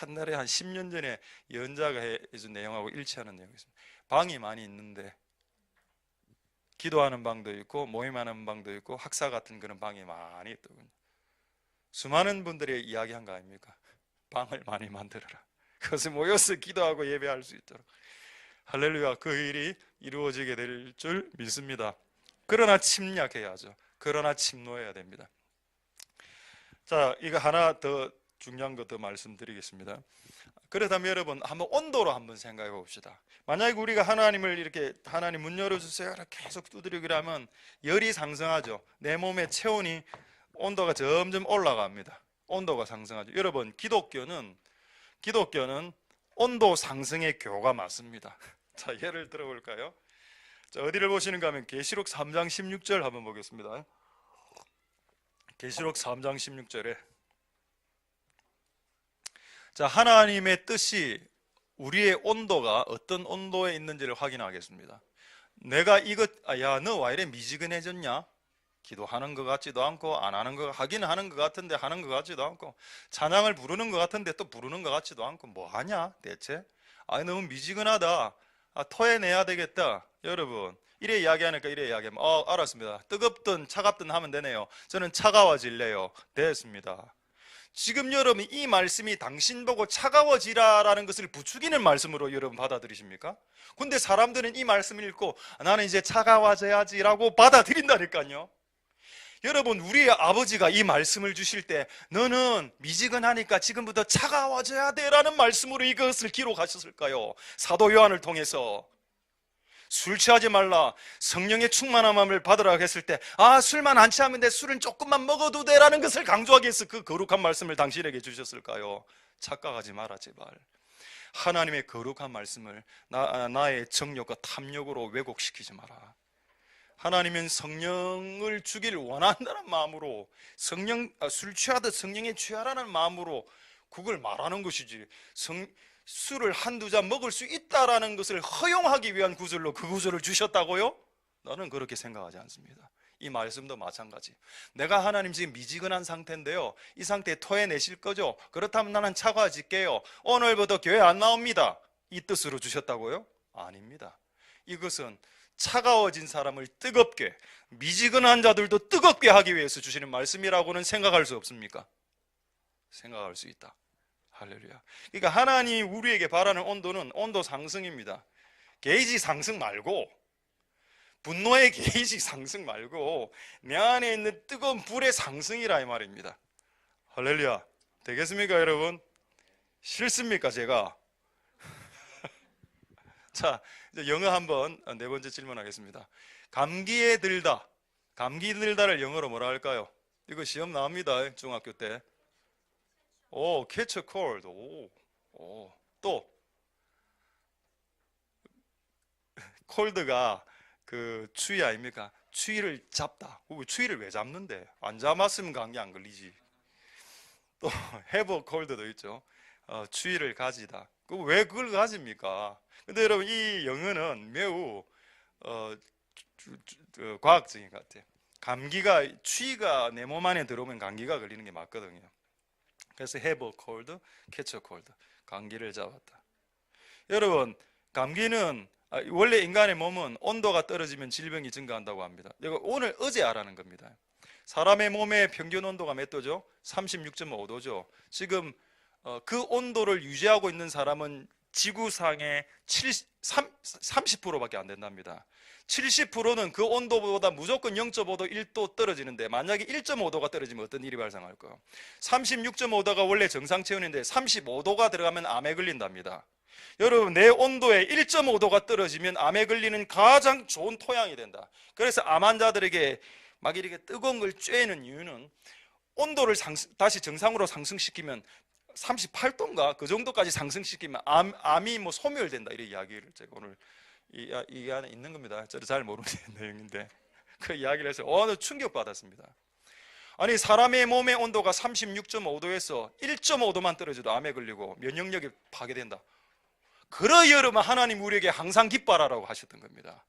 S1: 옛날에 한 10년 전에 연자가 해준 내용하고 일치하는 내용이 있습니다. 방이 많이 있는데 기도하는 방도 있고 모임하는 방도 있고 학사 같은 그런 방이 많이 있더군요. 수많은 분들이 이야기한 거 아닙니까? 방을 많이 만들어라. 그것을 모여서 기도하고 예배할 수 있도록. 할렐루야. 그 일이 이루어지게 될 줄 믿습니다. 그러나 침략해야죠. 그러나 침노해야 됩니다. 자, 이거 하나 더 중요한 거 더 말씀드리겠습니다. 그렇다면 여러분 한번 온도로 한번 생각해 봅시다. 만약에 우리가 하나님을 이렇게 하나님 문 열어주세요 계속 두드리고 하면 열이 상승하죠. 내 몸의 체온이 온도가 점점 올라갑니다. 온도가 상승하죠. 여러분 기독교는 온도 상승의 교가 맞습니다. 자, 예를 들어 볼까요? 자, 어디를 보시는가 하면 계시록 3장 16절 한번 보겠습니다. 계시록 3장 16절에 자, 하나님의 뜻이 우리의 온도가 어떤 온도에 있는지를 확인하겠습니다. 내가 이것, 야, 너 왜 이래 미지근해졌냐? 기도하는 것 같지도 않고, 안 하는 거, 하긴 하는 것 같은데 하는 것 같지도 않고, 찬양을 부르는 것 같은데 또 부르는 것 같지도 않고, 뭐 하냐, 대체? 너무 미지근하다. 토해내야 되겠다. 여러분, 이래 이야기하니까 이래 이야기하면, 알았습니다. 뜨겁든 차갑든 하면 되네요. 저는 차가워질래요. 됐습니다. 지금 여러분 이 말씀이 당신 보고 차가워지라라는 것을 부추기는 말씀으로 여러분 받아들이십니까? 근데 사람들은 이 말씀을 읽고 나는 이제 차가워져야지라고 받아들인다니까요. 여러분, 우리의 아버지가 이 말씀을 주실 때 너는 미지근하니까 지금부터 차가워져야 돼라는 말씀으로 이것을 기록하셨을까요? 사도 요한을 통해서 술 취하지 말라, 성령의 충만함을 받으라 했을 때 술만 안 취하면 돼, 술은 조금만 먹어도 돼라는 것을 강조하기 위해서 그 거룩한 말씀을 당신에게 주셨을까요? 착각하지 마라 제발. 하나님의 거룩한 말씀을 나의 정욕과 탐욕으로 왜곡시키지 마라. 하나님은 성령을 주기를 원한다는 마음으로 술 취하듯 성령에 취하라는 마음으로 그걸 말하는 것이지, 술을 한두 잔 먹을 수 있다라는 것을 허용하기 위한 구절로 그 구절을 주셨다고요? 나는 그렇게 생각하지 않습니다. 이 말씀도 마찬가지. 내가 하나님 지금 미지근한 상태인데요, 이 상태에 토해내실 거죠? 그렇다면 나는 차가워질게요. 오늘부터 교회 안 나옵니다. 이 뜻으로 주셨다고요? 아닙니다. 이것은 차가워진 사람을 뜨겁게, 미지근한 자들도 뜨겁게 하기 위해서 주시는 말씀이라고는 생각할 수 없습니까? 생각할 수 있다. 할렐루야. 그러니까 하나님이 우리에게 바라는 온도는 온도 상승입니다. 게이지 상승 말고, 분노의 게이지 상승 말고 내 안에 있는 뜨거운 불의 상승이라 이 말입니다. 할렐루야. 되겠습니까 여러분? 싫습니까 제가? 자, 이제 영어 한번 네 번째 질문하겠습니다. 감기에 들다. 감기 들다를 영어로 뭐라 할까요? 이거 시험 나옵니다. 중학교 때. catch a cold. 또 콜드가 그 추위 아닙니까? 추위를 잡다. 추위를 왜 잡는데? 안 잡았으면 감기 안 걸리지. 또 have a cold도 있죠. 추위를 가지다. 왜 그걸 가집니까? 근데 여러분 이 영어는 매우 과학적인 것 같아요. 추위가 내 몸 안에 들어오면 감기가 걸리는 게 맞거든요. 그래서 have a cold, catch a cold. 감기를 잡았다. 여러분, 감기는 원래 인간의 몸은 온도가 떨어지면 질병이 증가한다고 합니다. 이거 어제 알아낸 겁니다. 사람의 몸의 평균 온도가 몇 도죠? 36.5도죠. 지금 그 온도를 유지하고 있는 사람은 지구상의 30%밖에 안 된답니다. 70%는 그 온도보다 무조건 0.5도, 1도 떨어지는데 만약에 1.5도가 떨어지면 어떤 일이 발생할까요? 36.5도가 원래 정상 체온인데 35도가 들어가면 암에 걸린답니다. 여러분, 내 온도에 1.5도가 떨어지면 암에 걸리는 가장 좋은 토양이 된다. 그래서 암 환자들에게 막 이렇게 뜨거운 걸 쬐는 이유는 온도를 다시 정상으로 상승시키면 38도인가 그 정도까지 상승시키면 암이 소멸된다, 이런 이야기를 제가 오늘 이 안에 있는 겁니다. 저도 잘 모르는 내용인데 그 이야기를 해서 충격받았습니다. 아니, 사람의 몸의 온도가 36.5도에서 1.5도만 떨어져도 암에 걸리고 면역력이 파괴된다. 그러 여러분, 하나님 우리에게 항상 기뻐하라고 하셨던 겁니다.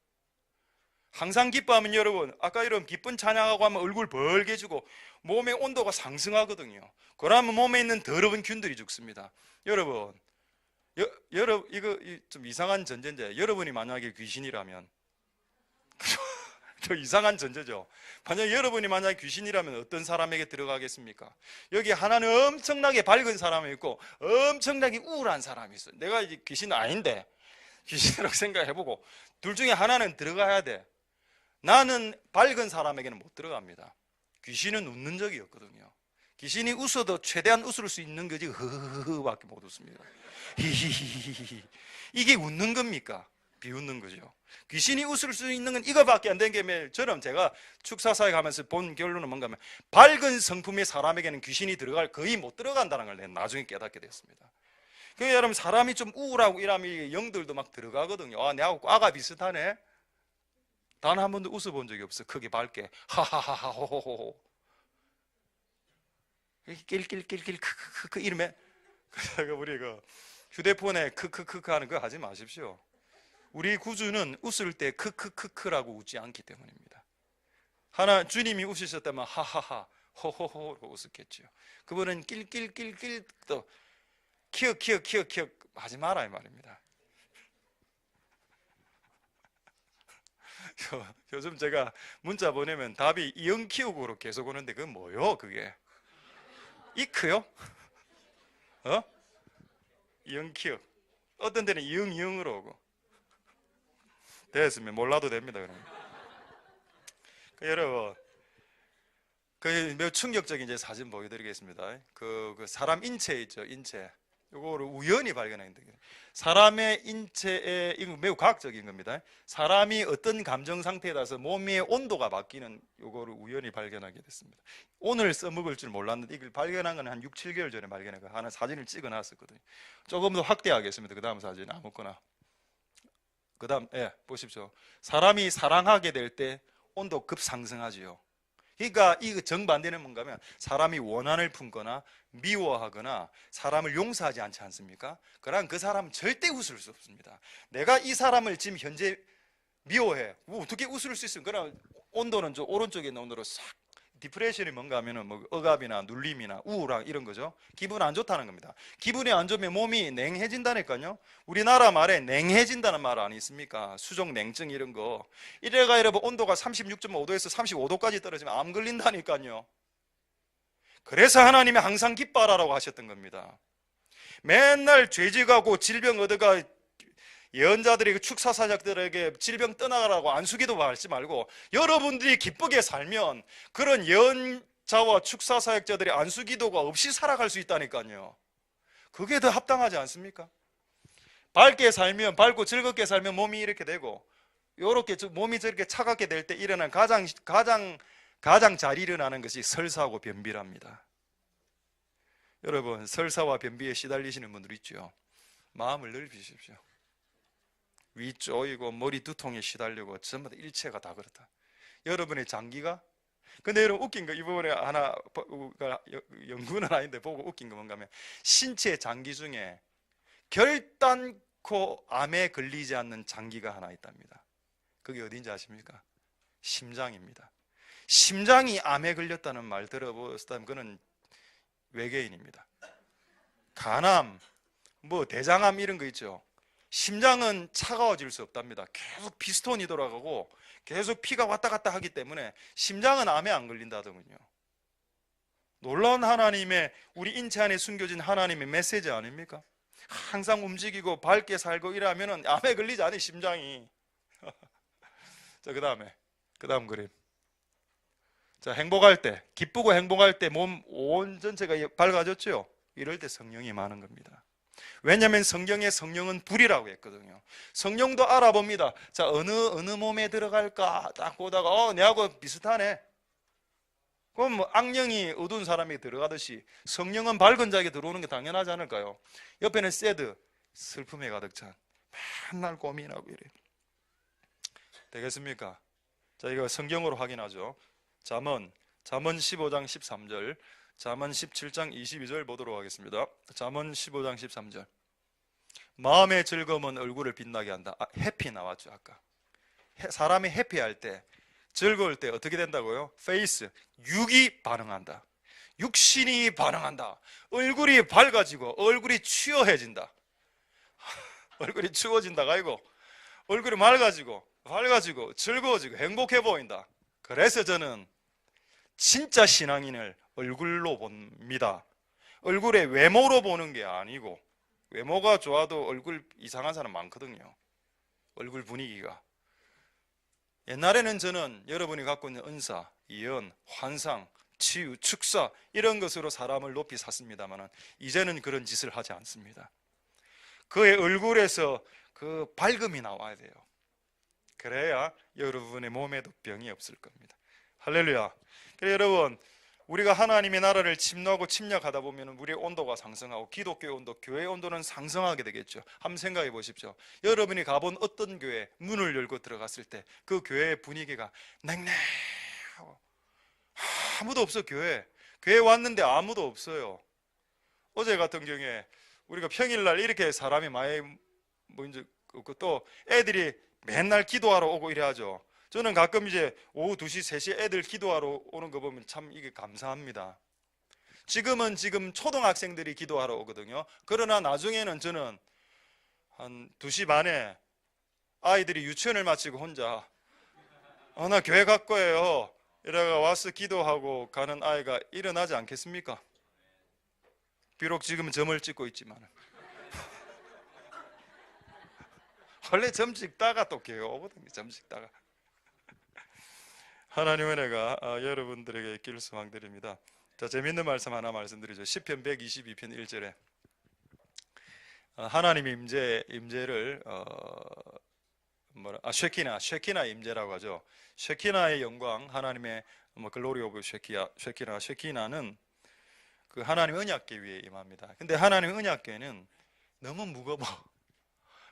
S1: 항상 기뻐하면 여러분, 아까 여러분 기쁜 찬양하고 하면 얼굴 벌게지고 몸의 온도가 상승하거든요. 그러면 몸에 있는 더러운 균들이 죽습니다. 여러분, 여러분 이거 좀 이상한 전제인데, 여러분이 만약에 귀신이라면 저 이상한 전제죠. 만약 여러분이 만약에 귀신이라면 어떤 사람에게 들어가겠습니까? 여기 하나는 엄청나게 밝은 사람이 있고 엄청나게 우울한 사람이 있어요. 내가 이제 귀신 아닌데 귀신이라고 생각해보고 둘 중에 하나는 들어가야 돼. 나는 밝은 사람에게는 못 들어갑니다. 귀신은 웃는 적이 없거든요. 귀신이 웃어도 최대한 웃을 수 있는 거지 흐흐흐밖에 못 웃습니다. 히히히히. 이게 웃는 겁니까? 비웃는 거죠. 귀신이 웃을 수 있는 건 이거밖에 안 되는 게, 저는 제가 축사사에 가면서 본 결론은 뭔가 하면 밝은 성품의 사람에게는 귀신이 거의 못 들어간다는 걸 나중에 깨닫게 됐습니다. 그러니까 여러분, 사람이 좀 우울하고 이러면 영들도 막 들어가거든요. 내하고 과가 비슷하네. 단 한 번도 웃어본 적이 없어. 크게 밝게 하하하하 호호호호 낄낄낄낄 크크크 이러면 우리 휴대폰에 크크크크 하는 거 하지 마십시오. 우리 구주는 웃을 때 크크크크라고 웃지 않기 때문입니다. 주님이 웃으셨다면 하하하 호호호로 웃었겠죠. 그분은 낄낄낄낄 또 키읔 하지 마라 이 말입니다. 요즘 제가 문자 보내면 답이 이응 키읔으로 계속 오는데 그건 뭐요? 그게 이크요? 이응 키읔. 어떤 데는 이응으로 오고. 됐으면 몰라도 됩니다. 그러면. 여러분, 매우 충격적인 이제 사진 보여드리겠습니다. 그 사람 인체 있죠, 인체. 이거를 우연히 발견했는데, 사람의 인체에 이거 매우 과학적인 겁니다. 사람이 어떤 감정 상태에 따라서 몸의 온도가 바뀌는 이거를 우연히 발견하게 됐습니다. 오늘 써먹을 줄 몰랐는데 이걸 발견한 건 한 6, 7개월 전에 발견해서 하나 사진을 찍어놨었거든요. 조금 더 확대하겠습니다. 그 다음 사진 아무거나. 그 다음, 보십시오. 사람이 사랑하게 될 때 온도 급상승하지요. 그러니까 이 정반대는 뭔가 하면 사람이 원한을 품거나 미워하거나 사람을 용서하지 않지 않습니까? 그럼 그 사람은 절대 웃을 수 없습니다. 내가 이 사람을 지금 현재 미워해. 어떻게 웃을 수 있으면 그럼 온도는 저 오른쪽에 있는 온도로 싹 디프레션이 뭔가 하면은 뭐 억압이나 눌림이나 우울함 이런 거죠. 기분 안 좋다는 겁니다. 기분이 안 좋으면 몸이 냉해진다니까요. 우리나라 말에 냉해진다는 말 아니 있습니까? 수족 냉증 이런 거. 이래가 여러분 온도가 36.5도에서 35도까지 떨어지면 암 걸린다니까요. 그래서 하나님이 항상 기뻐하라고 하셨던 겁니다. 맨날 죄지가고 질병 얻어가 예언자들이 축사사역들에게 질병 떠나가라고 안수기도 하지 말고 여러분들이 기쁘게 살면 그런 예언자와 축사사역자들이 안수기도가 없이 살아갈 수 있다니까요. 그게 더 합당하지 않습니까? 밝게 살면, 밝고 즐겁게 살면 몸이 이렇게 되고, 요렇게 몸이 저렇게 차갑게 될 때 일어난 가장 잘 일어나는 것이 설사하고 변비랍니다. 여러분, 설사와 변비에 시달리시는 분들 있죠. 마음을 넓히십시오. 위 쪼이고 머리 두통에 시달리고 전부 다 일체가 다 그렇다. 여러분의 장기가, 근데 여러분 웃긴 거 이번에 하나 연구는 아닌데 보고 웃긴 거 뭔가 하면 신체 장기 중에 결단코 암에 걸리지 않는 장기가 하나 있답니다. 그게 어딘지 아십니까? 심장입니다. 심장이 암에 걸렸다는 말 들어보셨다면 그는 외계인입니다. 간암, 뭐 대장암 이런 거 있죠. 심장은 차가워질 수 없답니다. 계속 피스톤이 돌아가고 계속 피가 왔다 갔다 하기 때문에 심장은 암에 안 걸린다더군요. 놀라운 하나님의, 우리 인체 안에 숨겨진 하나님의 메시지 아닙니까? 항상 움직이고 밝게 살고 이러면 암에 걸리지 않아요, 심장이. 자, 그 다음 그림. 자, 행복할 때, 기쁘고 행복할 때 몸 온 전체가 밝아졌죠? 이럴 때 성령이 많은 겁니다. 왜냐하면 성경에 성령은 불이라고 했거든요. 성령도 알아봅니다. 자, 어느 몸에 들어갈까 딱 보다가 내하고 비슷하네. 그럼 뭐 악령이 어두운 사람이 들어가듯이 성령은 밝은 자에게 들어오는 게 당연하지 않을까요? 옆에는 새드, 슬픔에 가득 찬, 맨날 고민하고 이래. 되겠습니까? 자, 이거 성경으로 확인하죠. 잠언 15장 13절, 잠언 17장 22절 보도록 하겠습니다. 잠언 15장 13절. 마음의 즐거움은 얼굴을 빛나게 한다. 해피 나왔죠 아까. 사람이 해피할 때, 즐거울 때 어떻게 된다고요? 페이스, 육이 반응한다. 육신이 반응한다. 얼굴이 밝아지고 얼굴이 취어해진다. 얼굴이 추워진다가 아니고 얼굴이 밝아지고 즐거워지고 행복해 보인다. 그래서 저는 진짜 신앙인을 얼굴로 봅니다. 얼굴에 외모로 보는 게 아니고, 외모가 좋아도 얼굴 이상한 사람 많거든요. 얼굴 분위기가. 옛날에는 저는 여러분이 갖고 있는 은사, 예언, 환상, 치유, 축사 이런 것으로 사람을 높이 샀습니다만 이제는 그런 짓을 하지 않습니다. 그의 얼굴에서 그 밝음이 나와야 돼요. 그래야 여러분의 몸에도 병이 없을 겁니다. 할렐루야. 그래 여러분, 우리가 하나님의 나라를 침노하고 침략하다 보면 우리의 온도가 상승하고 기독교의 온도, 교회의 온도는 상승하게 되겠죠. 한번 생각해 보십시오. 여러분이 가본 어떤 교회 문을 열고 들어갔을 때 그 교회의 분위기가 냉랭하고 아무도 없어. 교회 왔는데 아무도 없어요. 어제 같은 경우에 우리가 평일날 이렇게 사람이 많이 뭐 이제 또 애들이 맨날 기도하러 오고 이래 하죠. 저는 가끔 이제 오후 2시, 3시에 애들 기도하러 오는 거 보면 참 이게 감사합니다. 지금 초등학생들이 기도하러 오거든요. 그러나 나중에는 저는 한 2시 반에 아이들이 유치원을 마치고 혼자 나 교회 갈 거예요 이래가 와서 기도하고 가는 아이가 일어나지 않겠습니까? 비록 지금 점을 찍고 있지만 원래 점 찍다가 또 교회 오거든요. 점 찍다가. 하나님의 은혜가 여러분들에게 있기를 소망드립니다. 자, 재밌는 말씀 하나 말씀드리죠. 시편 122편 1절에 하나님의 임재를 쉐키나 임재라고 하죠. 쉐키나의 영광, 하나님의 글로리 오브 쉐키나는 그 하나님의 언약궤 위에 임합니다. 근데 하나님의 언약궤는 너무 무거워.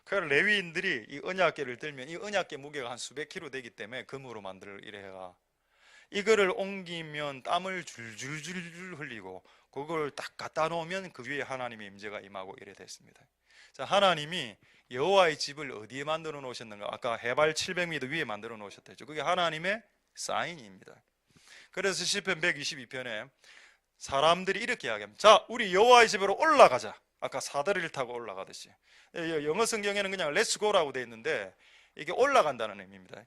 S1: 그래서 레위인들이 이 언약궤를 들면 이 언약궤 무게가 한 수백 킬로 되기 때문에 금으로 만들 이래가 이거를 옮기면 땀을 줄줄줄 흘리고 그걸 딱 갖다 놓으면 그 위에 하나님의 임재가 임하고 이래 됐습니다. 자, 하나님이 여호와의 집을 어디에 만들어 놓으셨는가? 아까 해발 700m 위에 만들어 놓으셨다죠. 그게 하나님의 사인입니다. 그래서 시편 122편에 사람들이 이렇게 이야기합니다. 자, 우리 여호와의 집으로 올라가자. 아까 사다리를 타고 올라가듯이. 영어 성경에는 그냥 Let's go라고 되어 있는데 이게 올라간다는 의미입니다.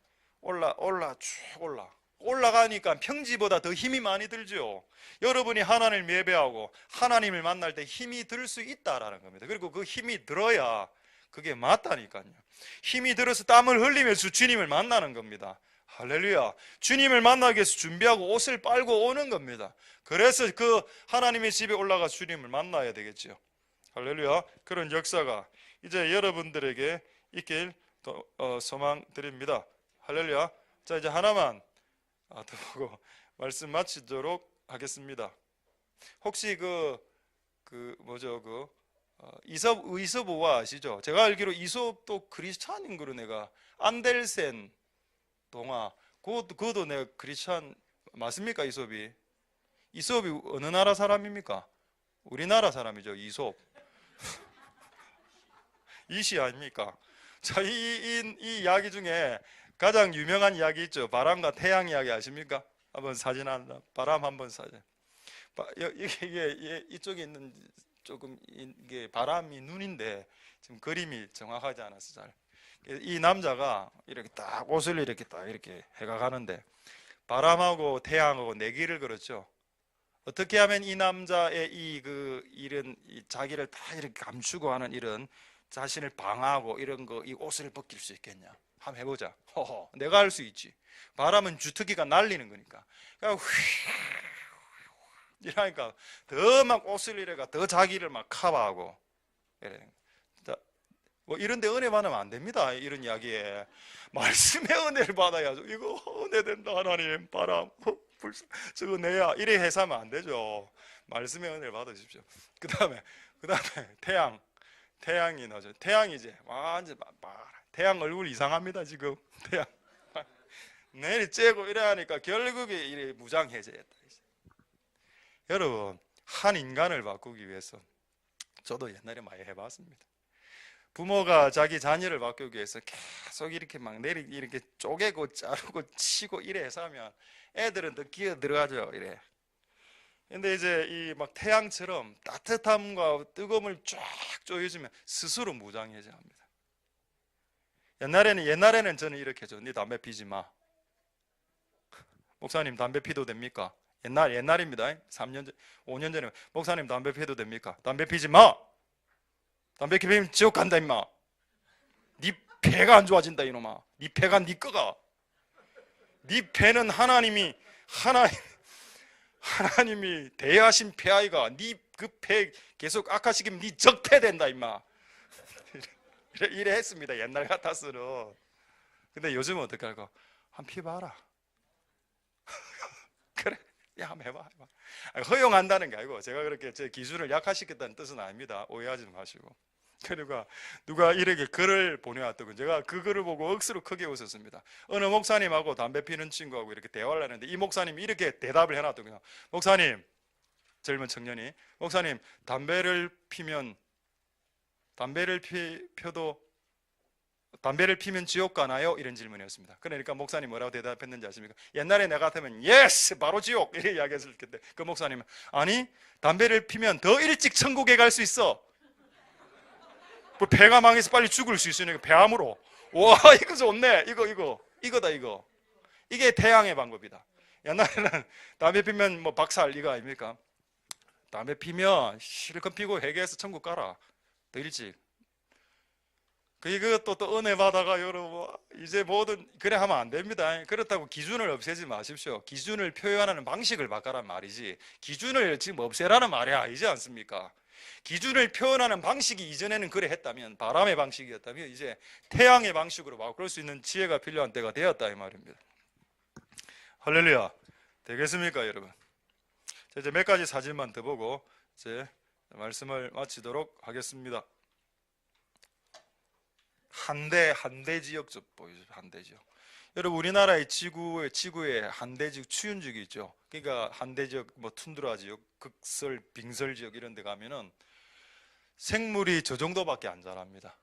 S1: 올라가니까 평지보다 더 힘이 많이 들죠. 여러분이 하나님을 예배하고 하나님을 만날 때 힘이 들 수 있다라는 겁니다. 그리고 그 힘이 들어야 그게 맞다니까요. 힘이 들어서 땀을 흘리면서 주님을 만나는 겁니다. 할렐루야. 주님을 만나기 위해서 준비하고 옷을 빨고 오는 겁니다. 그래서 그 하나님의 집에 올라가 주님을 만나야 되겠죠. 할렐루야. 그런 역사가 이제 여러분들에게 있길 소망드립니다. 할렐루야. 자, 이제 하나만 더 보고 말씀 마치도록 하겠습니다. 혹시 이솝우화 아시죠? 제가 알기로 이솝도 크리스찬인 거로 내가 안델센 동화 그것도 내가 크리스찬 맞습니까? 이솝이 어느 나라 사람입니까? 우리나라 사람이죠. 이솝 이시 아닙니까? 자, 이 이야기 중에 가장 유명한 이야기 있죠. 바람과 태양 이야기 아십니까? 한번 사진 하나, 바람 한번 사진. 이게 이쪽에 있는 조금 이게 바람이 눈인데 지금 그림이 정확하지 않아서 잘. 이 남자가 이렇게 딱 옷을 이렇게 딱 이렇게 해가 가는데 바람하고 태양하고 내기를 걸었죠. 어떻게 하면 이 남자의 이런 자기를 다 이렇게 감추고 하는 이런 자신을 방어하고 이런 이 옷을 벗길 수 있겠냐? 한번 해보자. 허허, 내가 할 수 있지. 바람은 주특기가 날리는 거니까. 그러니까 이러니까 더 막 옷을 이래가 더 자기를 막 커버하고 이래. 뭐 이런데 은혜 받으면 안 됩니다. 이런 이야기에 말씀의 은혜를 받아야죠. 이거 은혜 된다 하나님. 바람 저거 내야 이래 해서하면 안 되죠. 말씀의 은혜를 받으십시오. 그 다음에 태양이 나죠. 태양이 이제 완전 태양 얼굴 이상합니다. 지금 태양 내일 째고 이래 하니까 결국에 이래 무장해제했다. 여러분, 한 인간을 바꾸기 위해서 저도 옛날에 많이 해봤습니다. 부모가 자기 자녀를 바꾸기 위해서 계속 이렇게 막 이렇게 쪼개고 자르고 치고 이래 해서 하면 애들은 더 기어 들어가죠. 이래. 근데 이제 이 막 태양처럼 따뜻함과 뜨거움을 쫙 조여주면 스스로 무장해제합니다. 옛날에는 저는 이렇게 해줘. 네 담배 피지 마. 목사님 담배 피도 됩니까? 옛날입니다. 3년 전, 5년 전에 목사님 담배 피도 됩니까? 담배 피지 마. 담배 피면 지옥 간다 임마. 네 폐가 안 좋아진다 이놈아. 네 폐가 네 거가. 네 폐는 하나님이 대하신 폐아이가 네 그 폐 계속 악화시키면 네 적폐 된다 임마. 이래 했습니다. 옛날 같았으면. 근데 요즘은 어떻게 할까? 한번 피봐라. 그래, 야 한번 해봐. 허용한다는 게 아니고 제가 그렇게 제 기술을 약화시켰다는 뜻은 아닙니다. 오해하지 마시고. 그러니까 누가 이렇게 글을 보내왔더군. 제가 그 글을 보고 억수로 크게 웃었습니다. 어느 목사님하고 담배 피는 친구하고 이렇게 대화를 하는데 이 목사님이 이렇게 대답을 해놨더군요. 목사님, 젊은 청년이, 목사님 담배를 피면 담배를 피면 지옥 가나요? 이런 질문이었습니다. 그러니까 목사님 뭐라고 대답했는지 아십니까? 옛날에 나 같으면 예스 바로 지옥 이렇게 이야기했을 텐데 그 목사님은 아니 담배를 피면 더 일찍 천국에 갈 수 있어. 뭐 배가 망해서 빨리 죽을 수 있으니까 배암으로. 와 이거 좋네. 이거다. 이게 태양의 방법이다. 옛날에는 담배 피면 뭐 박살 이거 아닙니까? 담배 피면 실컷 피고 회개해서 천국 가라. 더 일찍. 그것도 또 은혜 받아가 여러분 이제 뭐든 그래 하면 안 됩니다. 그렇다고 기준을 없애지 마십시오. 기준을 표현하는 방식을 바꿔란 말이지 기준을 지금 없애라는 말이 아니지 않습니까? 기준을 표현하는 방식이 이전에는 그래 했다면 바람의 방식이었다면 이제 태양의 방식으로 바꿀 수 있는 지혜가 필요한 때가 되었다 이 말입니다. 할렐루야. 되겠습니까 여러분? 자, 이제 몇 가지 사진만 더 보고 이제 말씀을 마치도록 하겠습니다. 한대 지역 좀 보이죠. 한대 지역. 여러분 우리나라의 지구에 한대 지역 추운지역이 있죠. 그러니까 한대 지역, 뭐 툰드라 지역, 극설, 빙설 지역 이런 데 가면은 생물이 저 정도밖에 안 자랍니다.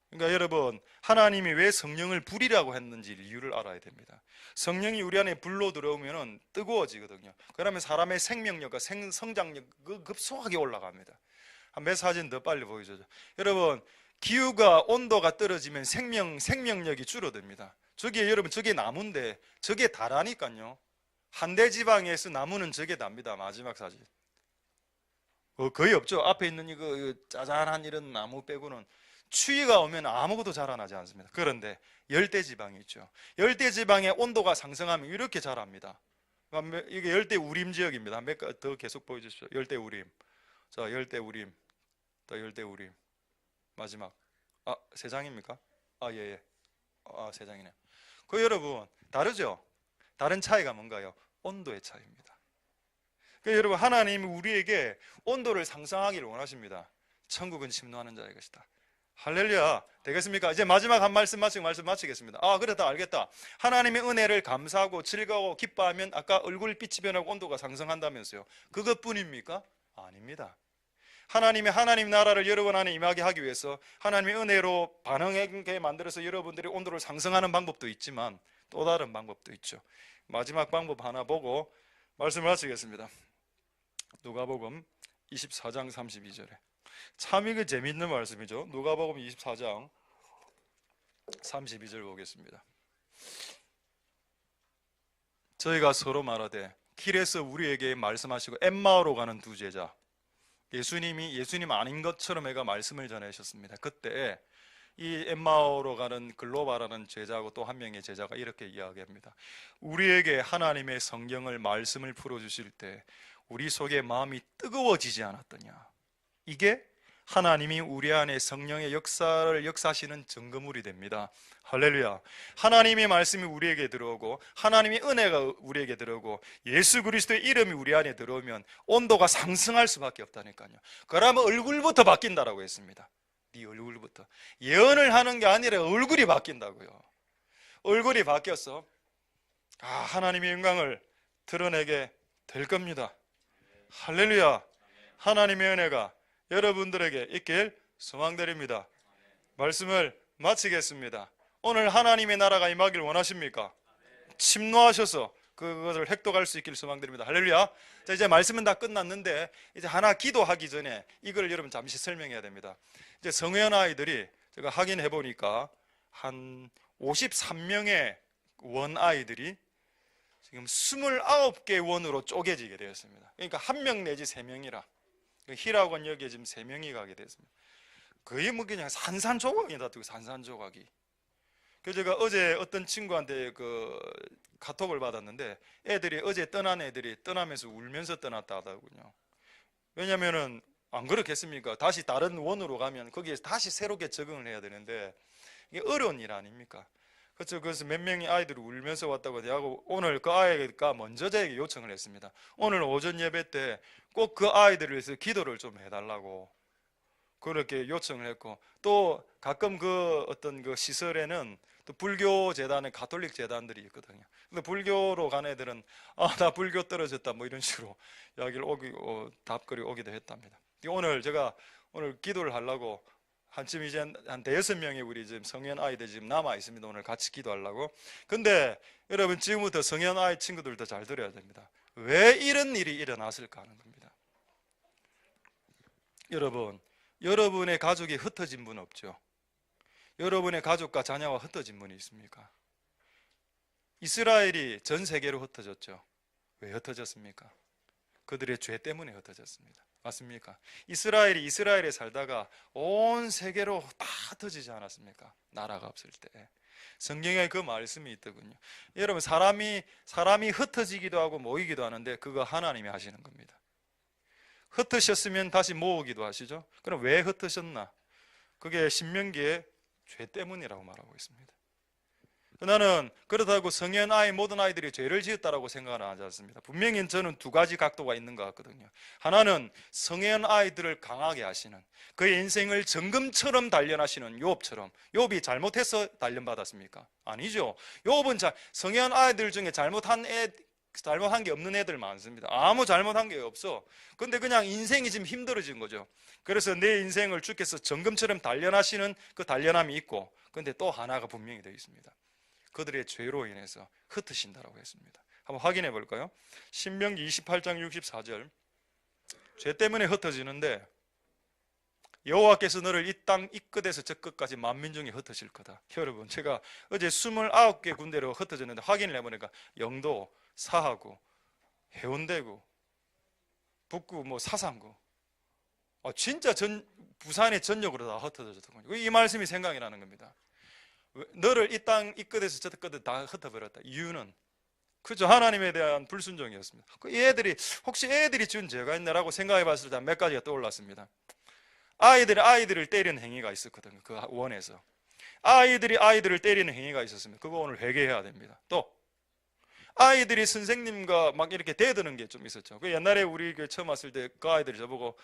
S1: 그러니까 여러분 하나님이 왜 성령을 불이라고 했는지 이유를 알아야 됩니다. 성령이 우리 안에 불로 들어오면은 뜨거워지거든요. 그러면 사람의 생명력과 성장력 급속하게 올라갑니다. 한 몇 사진 더 빨리 보여줘죠. 여러분 기후가 온도가 떨어지면 생명력이 줄어듭니다. 저게 나무인데 저게 다라니까요. 한대 지방에서 나무는 저게 답니다. 마지막 사진. 거의 없죠. 앞에 있는 이거 짜잔한 이런 나무 빼고는 추위가 오면 아무것도 자라나지 않습니다. 그런데 열대 지방이 있죠. 열대 지방의 온도가 상승하면 이렇게 자랍니다. 이게 열대 우림 지역입니다. 몇 가 더 계속 보여주십시오. 열대 우림. 자, 열대 우림. 또 열대 우림. 마지막. 세 장입니까? 예. 세 장이네. 그 여러분 다르죠? 다른 차이가 뭔가요? 온도의 차이입니다. 그 여러분 하나님이 우리에게 온도를 상승하기를 원하십니다. 천국은 침노하는 자의 것이다. 할렐루야. 되겠습니까? 이제 마지막 한 말씀 마치겠습니다. 그렇다 알겠다. 하나님의 은혜를 감사하고 즐거워 기뻐하면 아까 얼굴빛이 변하고 온도가 상승한다면서요. 그것뿐입니까? 아닙니다. 하나님 나라를 여러분 안에 임하게 하기 위해서 하나님의 은혜로 반응하게 만들어서 여러분들이 온도를 상승하는 방법도 있지만 또 다른 방법도 있죠. 마지막 방법 하나 보고 말씀을 마치겠습니다. 누가복음 24장 32절에 참 이거 재미있는 말씀이죠. 누가복음 24장 32절 보겠습니다. 저희가 서로 말하되 길에서 우리에게 말씀하시고 엠마오로 가는 두 제자 예수님 아닌 것처럼 애가 말씀을 전하셨습니다. 그때 이 엠마오로 가는 글로바라는 제자하고 또 한 명의 제자가 이렇게 이야기합니다. 우리에게 하나님의 성경을 말씀을 풀어주실 때 우리 속에 마음이 뜨거워지지 않았더냐. 이게 하나님이 우리 안에 성령의 역사하시는 증거물이 됩니다. 할렐루야. 하나님의 말씀이 우리에게 들어오고 하나님의 은혜가 우리에게 들어오고 예수 그리스도의 이름이 우리 안에 들어오면 온도가 상승할 수밖에 없다니까요. 그러면 얼굴부터 바뀐다라고 했습니다. 네 얼굴부터. 예언을 하는 게 아니라 얼굴이 바뀐다고요. 얼굴이 바뀌어서 하나님의 영광을 드러내게 될 겁니다. 할렐루야. 하나님의 은혜가 여러분들에게 있길 소망드립니다. 말씀을 마치겠습니다. 오늘 하나님의 나라가 임하길 원하십니까? 침노하셔서 그것을 획득할 수 있길 소망드립니다. 할렐루야. 자, 이제 말씀은 다 끝났는데 이제 하나 기도하기 전에 이걸 여러분 잠시 설명해야 됩니다. 이제 성회원 아이들이 제가 확인해 보니까 한 53명의 원 아이들이 지금 29개 원으로 쪼개지게 되었습니다. 그러니까 1명 내지 3명이라 희락원 여기에 지금 3명이 가게 됐습니다. 거의 뭐 그냥 산산조각이다. 산산조각이. 그래서 제가 어제 어떤 친구한테 그 카톡을 받았는데 애들이 어제 떠난 애들이 떠나면서 울면서 떠났다 하더군요. 왜냐면은 안 그렇겠습니까? 다시 다른 원으로 가면 거기에 다시 새롭게 적응을 해야 되는데 이게 어려운 일 아닙니까? 그렇죠. 그래서 몇 명의 아이들이 울면서 왔다고 하고 오늘 그 아이가 먼저 저에게 요청을 했습니다. 오늘 오전 예배 때 꼭 그 아이들을 위해서 기도를 좀 해달라고 그렇게 요청을 했고 또 가끔 그 어떤 그 시설에는 또 불교 재단에 가톨릭 재단들이 있거든요. 근데 불교로 간 애들은 나 불교 떨어졌다 뭐 이런 식으로 이야기를 답글이 오기도 했답니다. 오늘 제가 기도를 하려고 한쯤 이제 한 5명이 우리 지금 성현 아이들 지금 남아 있습니다. 오늘 같이 기도하려고. 근데 여러분 지금부터 성현 아이 친구들도 잘 들어야 됩니다. 왜 이런 일이 일어났을까 하는 겁니다. 여러분, 여러분의 가족이 흩어진 분 없죠? 여러분의 가족과 자녀와 흩어진 분이 있습니까? 이스라엘이 전 세계로 흩어졌죠. 왜 흩어졌습니까? 그들의 죄 때문에 흩어졌습니다. 맞습니까? 이스라엘이 이스라엘에 살다가 온 세계로 다 흩어지지 않았습니까? 나라가 없을 때. 성경에 그 말씀이 있더군요. 여러분, 사람이 흩어지기도 하고 모이기도 하는데 그거 하나님이 하시는 겁니다. 흩으셨으면 다시 모으기도 하시죠. 그럼 왜 흩으셨나? 그게 신명기의 죄 때문이라고 말하고 있습니다. 나는 그렇다고 성현 아이 모든 아이들이 죄를 지었다라고 생각은 하지 않습니다. 분명히 저는 두 가지 각도가 있는 것 같거든요. 하나는 성현 아이들을 강하게 하시는, 그의 인생을 정금처럼 단련하시는 욥처럼. 욥이 잘못해서 단련받았습니까? 아니죠. 욥은 성현 아이들 중에 잘못한 게 없는 애들 많습니다. 아무 잘못한 게 없어. 근데 그냥 인생이 지금 힘들어진 거죠. 그래서 내 인생을 주께서 정금처럼 단련하시는 그 단련함이 있고, 근데 또 하나가 분명히 되어 있습니다. 그들의 죄로 인해서 흩으신다라고 했습니다. 한번 확인해 볼까요? 신명기 28장 64절. 죄 때문에 흩어지는데 여호와께서 너를 이 땅 이 끝에서 저 끝까지 만민 중에 흩으실 거다. 여러분, 제가 어제 29개 군데로 흩어졌는데 확인을 해보니까 영도, 사하구, 해운대구, 북구, 사상구, 진짜 부산의 전역으로 다 흩어졌더군요. 이 말씀이 생각이 나는 겁니다. 너를 이 땅 이 끝에서 저 끝에 다 흩어버렸다. 이유는 그죠, 하나님에 대한 불순종이었습니다. 혹시 애들이 지은 죄가 있나라고 생각해 봤을 때 몇 가지가 떠올랐습니다. 아이들을 때리는 행위가 있었거든요. 그 원에서 아이들을 때리는 행위가 있었습니다. 그거 오늘 회개해야 됩니다. 또 아이들이 선생님과 막 이렇게 대드는 게 좀 있었죠. 그 옛날에 우리 처음 왔을 때 그 아이들이 저보고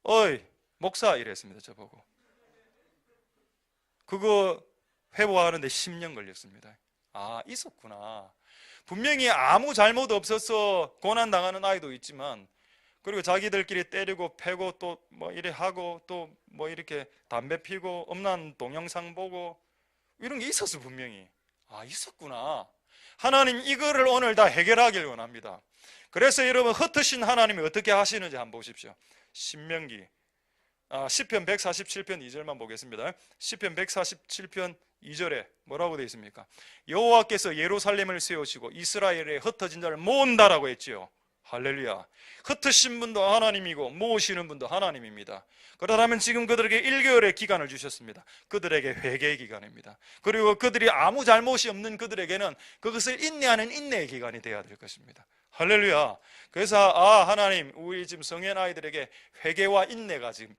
S1: 어이 목사 이랬습니다. 저보고 그거 회복하는데 10년 걸렸습니다. 있었구나. 분명히 아무 잘못 없어서 고난당하는 아이도 있지만, 그리고 자기들끼리 때리고 패고 또 이래 하고 또 이렇게 담배 피고 음란 동영상 보고 이런 게 있었어. 분명히 있었구나. 하나님 이거를 오늘 다 해결하길 원합니다. 그래서 여러분, 흩으신 하나님이 어떻게 하시는지 한번 보십시오. 시편 147편 2절만 보겠습니다. 시편 147편 2절에 뭐라고 되어 있습니까? 여호와께서 예루살렘을 세우시고 이스라엘의 흩어진 자를 모은다라고 했지요. 할렐루야. 흩으신 분도 하나님이고 모으시는 분도 하나님입니다. 그렇다면 지금 그들에게 1개월의 기간을 주셨습니다. 그들에게 회개의 기간입니다. 그리고 그들이 아무 잘못이 없는 그들에게는 그것을 인내하는 인내의 기간이 되어야 될 것입니다. 할렐루야. 그래서 하나님, 우리 지금 성현 아이들에게 회개와 인내가 지금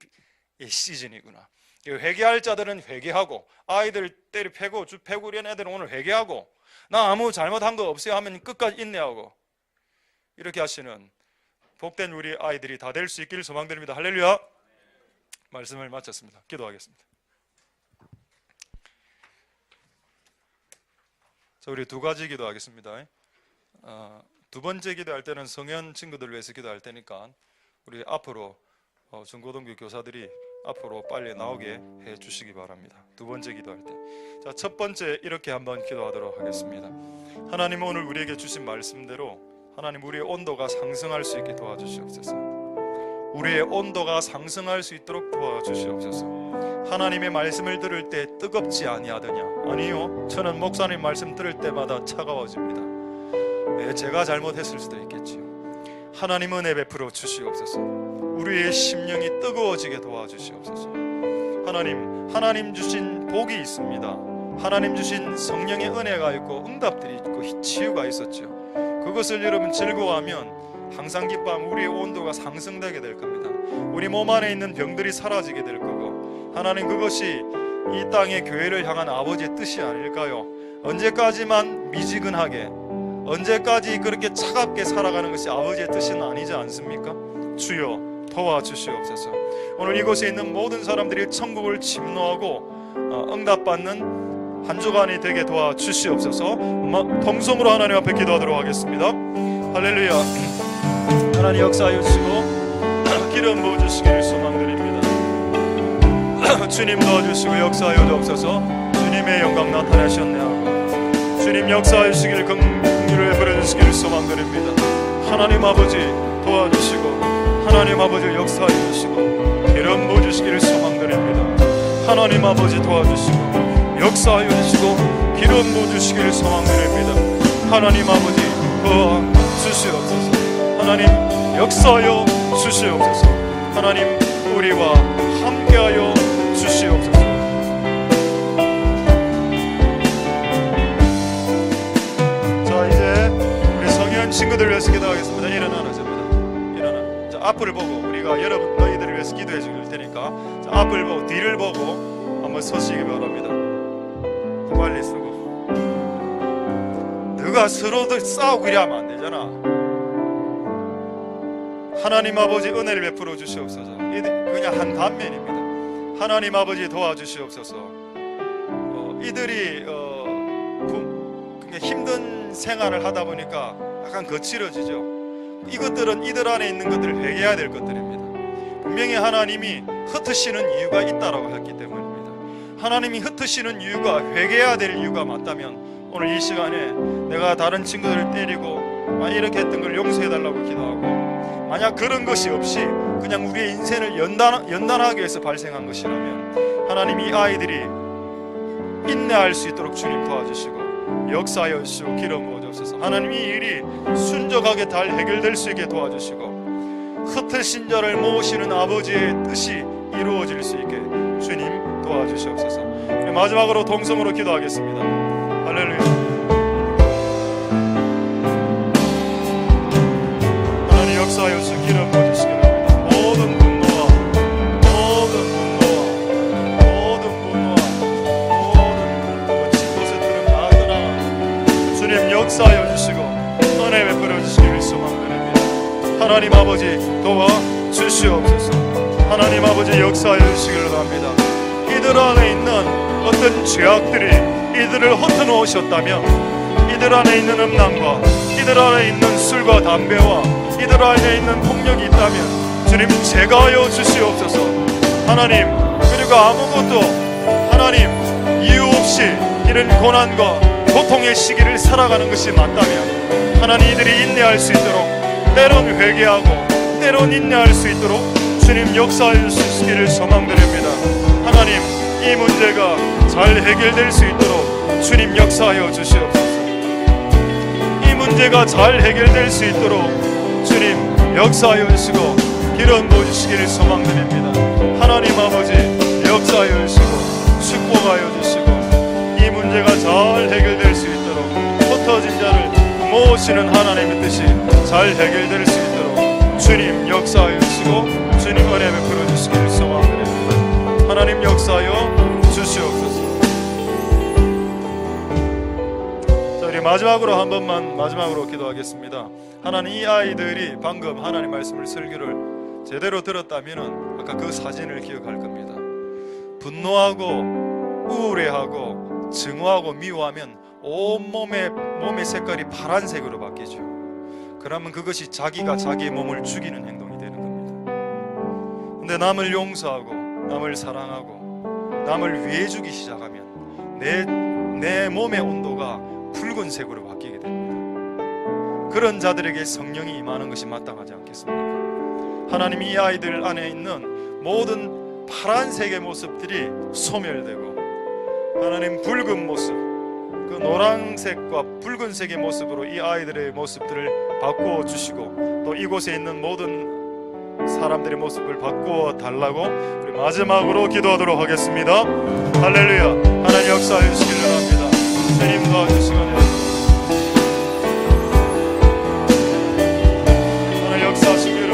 S1: 시즌이구나. 회개할 자들은 회개하고, 아이들 때려 패고 패고 이런 애들은 오늘 회개하고, 나 아무 잘못한 거 없어요 하면 끝까지 인내하고, 이렇게 하시는 복된 우리 아이들이 다 될 수 있기를 소망드립니다. 할렐루야. 말씀을 마쳤습니다. 기도하겠습니다. 자, 우리 두 가지 기도하겠습니다. 두 번째 기도할 때는 성현 친구들 위해서 기도할 테니까 우리 앞으로 중고등부 교사들이 앞으로 빨리 나오게 해 주시기 바랍니다. 두 번째 기도할 때. 자, 첫 번째 이렇게 한번 기도하도록 하겠습니다. 하나님, 오늘 우리에게 주신 말씀대로 하나님, 우리의 온도가 상승할 수 있게 도와주시옵소서. 우리의 온도가 상승할 수 있도록 도와주시옵소서. 하나님의 말씀을 들을 때 뜨겁지 아니하더냐? 아니요, 저는 목사님 말씀 들을 때마다 차가워집니다. 제가 잘못했을 수도 있겠지요. 하나님 은혜 베풀어 주시옵소서. 우리의 심령이 뜨거워지게 도와주시옵소서. 하나님 주신 복이 있습니다. 하나님 주신 성령의 은혜가 있고 응답들이 있고 치유가 있었죠. 그것을 여러분 즐거워하면 항상 기뻐하면 우리의 온도가 상승되게 될 겁니다. 우리 몸 안에 있는 병들이 사라지게 될 거고, 하나님, 그것이 이 땅의 교회를 향한 아버지의 뜻이 아닐까요? 언제까지만 미지근하게, 언제까지 그렇게 차갑게 살아가는 것이 아버지의 뜻은 아니지 않습니까? 주여 도와주시옵소서. 오늘 이곳에 있는 모든 사람들이 천국을 침노하고 응답받는 한 주간이 되게 도와주시옵소서. 통성으로 하나님 앞에 기도하도록 하겠습니다. 할렐루야. 하나님 역사하여 주시고 기름 부어주시기를 소망드립니다. 주님 도와주시고 역사하여 주옵소서. 주님의 영광 나타나셨네 하고 주님 역사하여 주시기를 긍휼을 베풀어 주시기를 소망드립니다. 하나님 아버지 도와주시고 하나님 아버지 역사하여 주시고 기름 부어주시기를 소망드립니다. 하나님 아버지 도와주시고 역사하여 주시고 기름 부어주시기를 소망드립니다. 하나님 아버지 도와주시옵소서. 하나님 역사하여 주시옵소서. 하나님 우리와 함께하여 주시옵소서. 자, 이제 우리 성현 친구들 위해서 기도하겠습니다. 일어나라, 접니다. 일어나. 자, 앞을 보고 우리가 여러분 너희들을 위해서 기도해 줄 테니까 자, 앞을 보고 뒤를 보고 한번 서시기 바랍니다. 빨리 서고. 너가 서로들 싸우고 이러면 안 되잖아. 하나님 아버지 은혜를 베풀어 주시옵소서. 그냥 한 단면입니다. 하나님 아버지 도와주시옵소서. 이들이 그냥 힘든 생활을 하다 보니까 약간 거칠어지죠. 이것들은 이들 안에 있는 것들을 회개해야 될 것들입니다. 분명히 하나님이 흩으시는 이유가 있다라고 했기 때문입니다. 하나님이 흩으시는 이유가 회개해야 될 이유가 맞다면 오늘 이 시간에 내가 다른 친구들을 때리고 이렇게 했던 걸 용서해달라고 기도하고, 만약 그런 것이 없이 그냥 우리의 인생을 연단하기 위해서 발생한 것이라면 하나님 이 아이들이 인내할 수 있도록 주님 도와주시고 역사하여 주시고 기름 부어주옵소서. 하나님 이 일이 순적하게 잘 해결될 수 있게 도와주시고 흩으신 자를 모으시는 아버지의 뜻이 이루어질 수 있게 주님 도와주시옵소서. 마지막으로 동성으로 기도하겠습니다. 할렐루야. 하나님 역사하여 주시고 기름 부어주시기 바랍니다. 모든 분노와 거친 것들은 다 떠나 주님 역사하여 주시고 은혜 베풀어 주시기를 소망드립니다. 하나님 아버지 도와주시옵소서. 하나님 아버지 역사하여 주시기를 바랍니다. 이들 안에 있는 어떤 죄악들이 이들을 흩어놓으셨다면, 이들 안에 있는 음란과 이들 안에 있는 술과 담배와 이들 안에 있는 폭력이 있다면 주님 제거하여 주시옵소서. 하나님, 그리고 아무것도 하나님 이유 없이 이런 고난과 고통의 시기를 살아가는 것이 맞다면 하나님 이들이 인내할 수 있도록, 때론 회개하고 때론 인내할 수 있도록 주님 역사하여 주시기를 소망드립니다. 하나님 이 문제가 잘 해결될 수 있도록 주님 역사하여 주시옵소서. 이 문제가 잘 해결될 수 있도록 주님 역사하여 주시고 기름 부어주시기를 소망드립니다. 하나님 아버지 역사하여 주시고 축복하여 주시고 이 문제가 잘 해결될 수 있도록 흩어진 자를 모으시는 하나님의 뜻이 잘 해결될 수 있도록 주님 역사하여 주시고 주님 은혜 베풀어 주시기를 소망드립니다. 하나님 역사하여 주시옵소서. 자, 우리 마지막으로 한 번만 마지막으로 기도하겠습니다. 하나님 이 아이들이 방금 하나님 말씀을 설교를 제대로 들었다면 아까 그 사진을 기억할 겁니다. 분노하고 우울해하고 증오하고 미워하면 온몸의 색깔이 파란색으로 바뀌죠. 그러면 그것이 자기가 자기의 몸을 죽이는 행동이 되는 겁니다. 근데 남을 용서하고 남을 사랑하고 남을 위해주기 시작하면 내 몸의 온도가 붉은색으로 바뀌게 됩니다. 그런 자들에게 성령이 임하는 것이 마땅하지 않겠습니까? 하나님이 이 아이들 안에 있는 모든 파란색의 모습들이 소멸되고 하나님 붉은 모습, 그 노란색과 붉은색의 모습으로 이 아이들의 모습들을 바꾸어 주시고 또 이곳에 있는 모든 사람들의 모습을 바꾸어 달라고 우리 마지막으로 기도하도록 하겠습니다. 할렐루야. 하나님 역사해 주시기를 합니다. 주님 도와주시고 하나님 역사하시기를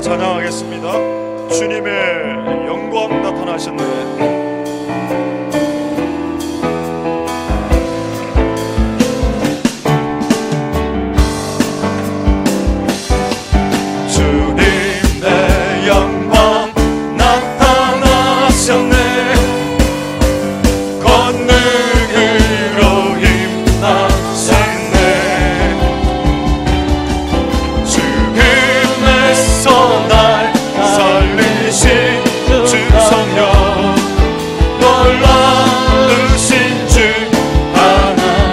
S1: 찬양하겠습니다. 주님의 영광 나타나셨네.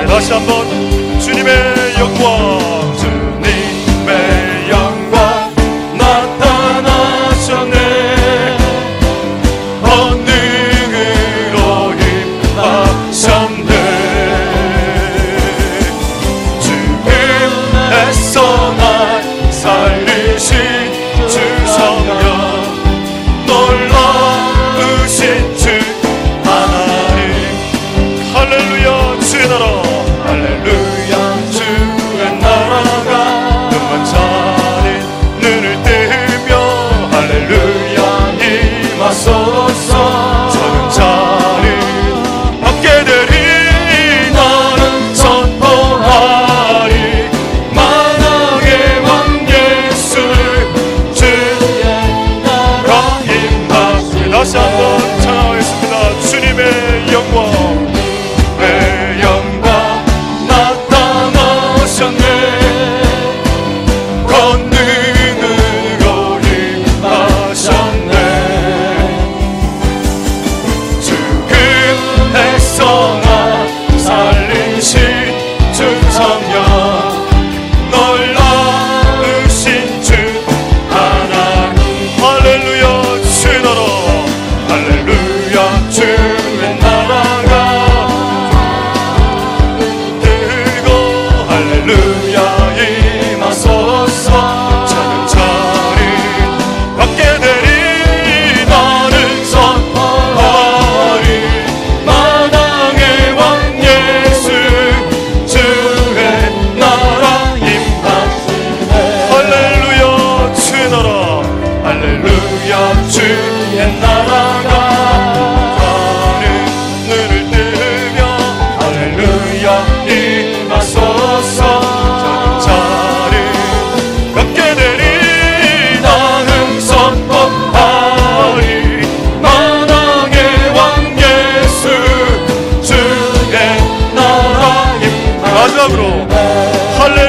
S2: 다시 한번 주님의 영광, 주님의 영광 나타나셨네. 권능으로 임하셨네. 죽음에서 날 살리신 주 성령, 놀라우신 주 하나님. 할렐루야. 주의 나라, 할렐루야. 주의 나라가 눈먼자리 눈을 뜨며 할렐루야 임하소서. 저는 자리 받게 되리. 나는 선포하리 만왕의 왕 예수 주의 나라 임하소서. 다시 한번 찬양하겠습니다. 주님의 영광,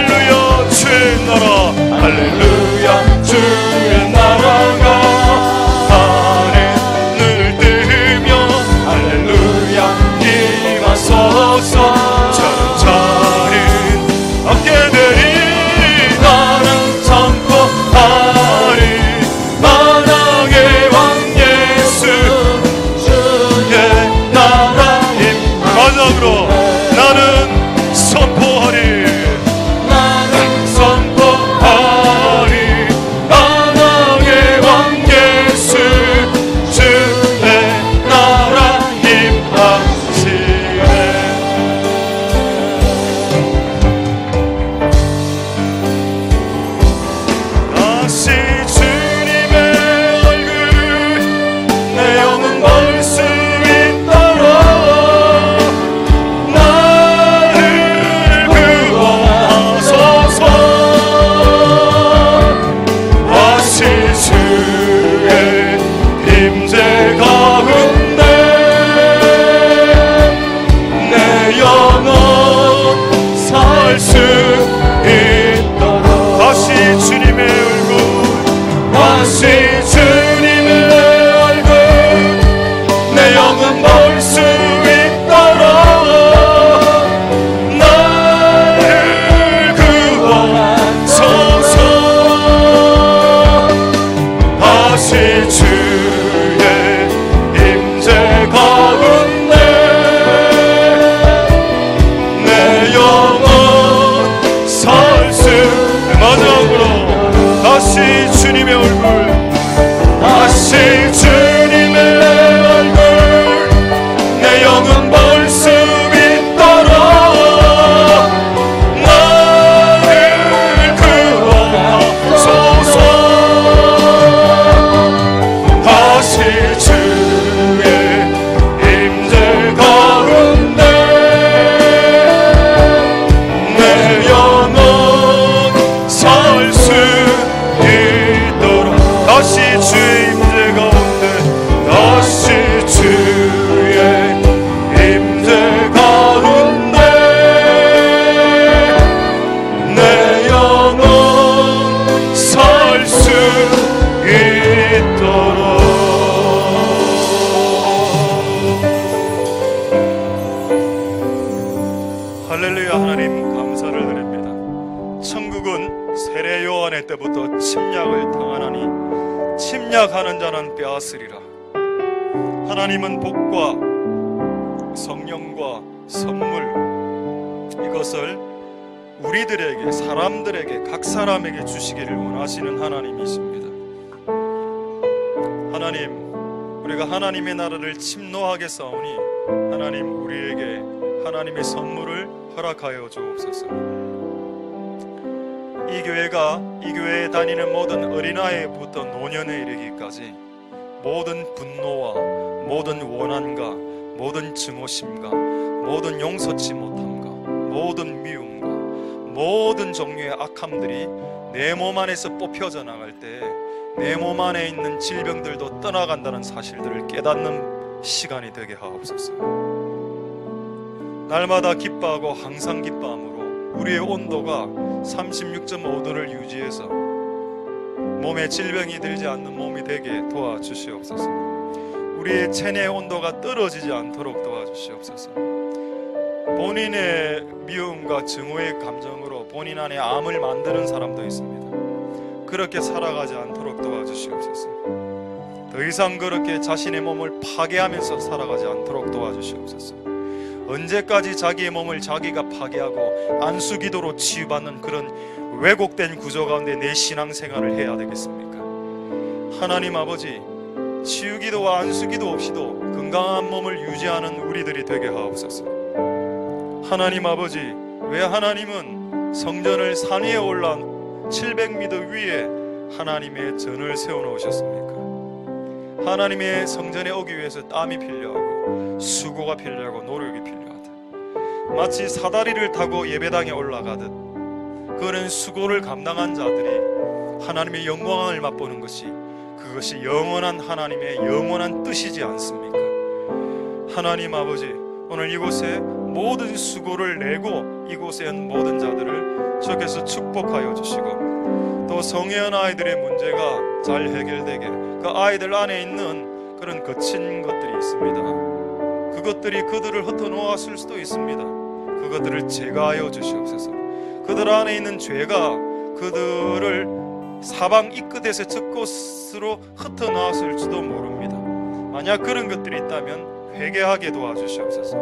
S2: 할렐루야. 주의 나라, 할렐루야. 주의 나라가 하늘 눈을 뜨며 할렐루야 임하소서. 저는 자리 얻게 되리. 나는 선포하리 만왕의 왕 예수 주의 나라 임. 마지막으로 나는 선포하리 만왕의 왕 예수 주의 나라 임하시네. 다시 주님의 얼굴 내 영혼 볼 수 있도록 수 있도록. 다시 주님의 얼굴
S1: 아내 때부터 침략을 당하나니 침략하는 자는 빼앗으리라. 하나님은 복과 성령과 선물, 이것을 우리들에게, 사람들에게, 각 사람에게 주시기를 원하시는 하나님이십니다. 하나님, 우리가 하나님의 나라를 침노하게 싸우니 하나님, 우리에게 하나님의 선물을 허락하여 주옵소서. 이 교회에 다니는 모든 어린아이부터 노년에 이르기까지 모든 분노와 모든 원한과 모든 증오심과 모든 용서치 못함과 모든 미움과 모든 종류의 악함들이 내 몸 안에서 뽑혀져 나갈 때 내 몸 안에 있는 질병들도 떠나간다는 사실들을 깨닫는 시간이 되게 하옵소서. 날마다 기뻐하고 항상 기뻐함으로 우리의 온도가 36.5도를 유지해서 몸에 질병이 들지 않는 몸이 되게 도와주시옵소서. 우리의 체내 온도가 떨어지지 않도록 도와주시옵소서. 본인의 미움과 증오의 감정으로 본인 안에 암을 만드는 사람도 있습니다. 그렇게 살아가지 않도록 도와주시옵소서. 더 이상 그렇게 자신의 몸을 파괴하면서 살아가지 않도록 도와주시옵소서. 언제까지 자기의 몸을 자기가 파괴하고 안수기도로 치유받는 그런 왜곡된 구조 가운데 내 신앙생활을 해야 되겠습니까? 하나님 아버지, 치유기도와 안수기도 없이도 건강한 몸을 유지하는 우리들이 되게 하옵소서. 하나님 아버지, 왜 하나님은 성전을 산 위에 올라온 700m 위에 하나님의 전을 세워놓으셨습니까? 하나님의 성전에 오기 위해서 땀이 필요하고 수고가 필요하고 노력이 필요하다. 마치 사다리를 타고 예배당에 올라가듯 그런 수고를 감당한 자들이 하나님의 영광을 맛보는 것이, 그것이 영원한 하나님의 영원한 뜻이지 않습니까? 하나님 아버지, 오늘 이곳에 모든 수고를 내고 이곳에 온 모든 자들을 주께서 축복하여 주시고, 또 성애한 아이들의 문제가 잘 해결되게, 그 아이들 안에 있는 그런 거친 것들이 있습니다. 그것들이 그들을 흩어놓았을 수도 있습니다. 그것들을 제거하여 주시옵소서. 그들 안에 있는 죄가 그들을 사방 이 끝에서 저 끝으로 흩어놓았을지도 모릅니다. 만약 그런 것들이 있다면 회개하게 도와주시옵소서.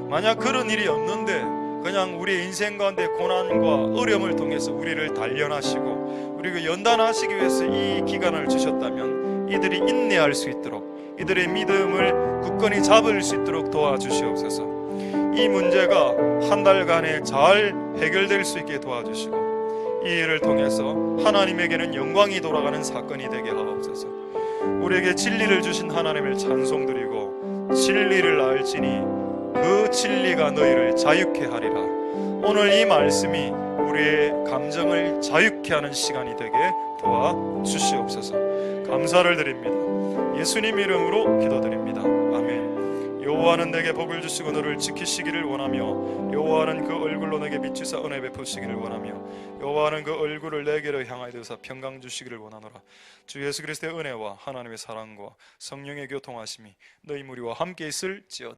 S1: 만약 그런 일이 없는데 그냥 우리의 인생 가운데 고난과 어려움을 통해서 우리를 단련하시고 우리가 연단하시기 위해서 이 기간을 주셨다면 이들이 인내할 수 있도록, 이들의 믿음을 굳건히 잡을 수 있도록 도와주시옵소서. 이 문제가 한 달간에 잘 해결될 수 있게 도와주시고, 이 일을 통해서 하나님에게는 영광이 돌아가는 사건이 되게 하옵소서. 우리에게 진리를 주신 하나님을 찬송드리고, 진리를 알지니 그 진리가 너희를 자유케 하리라. 오늘 이 말씀이 우리의 감정을 자유케 하는 시간이 되게 도와주시옵소서. 감사를 드립니다. 예수님 이름으로 기도드립니다. 아멘. 여호와는 내게 복을 주시고 너를 지키시기를 원하며, 여호와는 그 얼굴로 내게 비추사 은혜 베푸시기를 원하며, 여호와는 그 얼굴을 내게로 향하여 두사 평강 주시기를 원하노라. 주 예수 그리스도의 은혜와 하나님의 사랑과 성령의 교통하심이 너희 무리와 함께 있을지어다.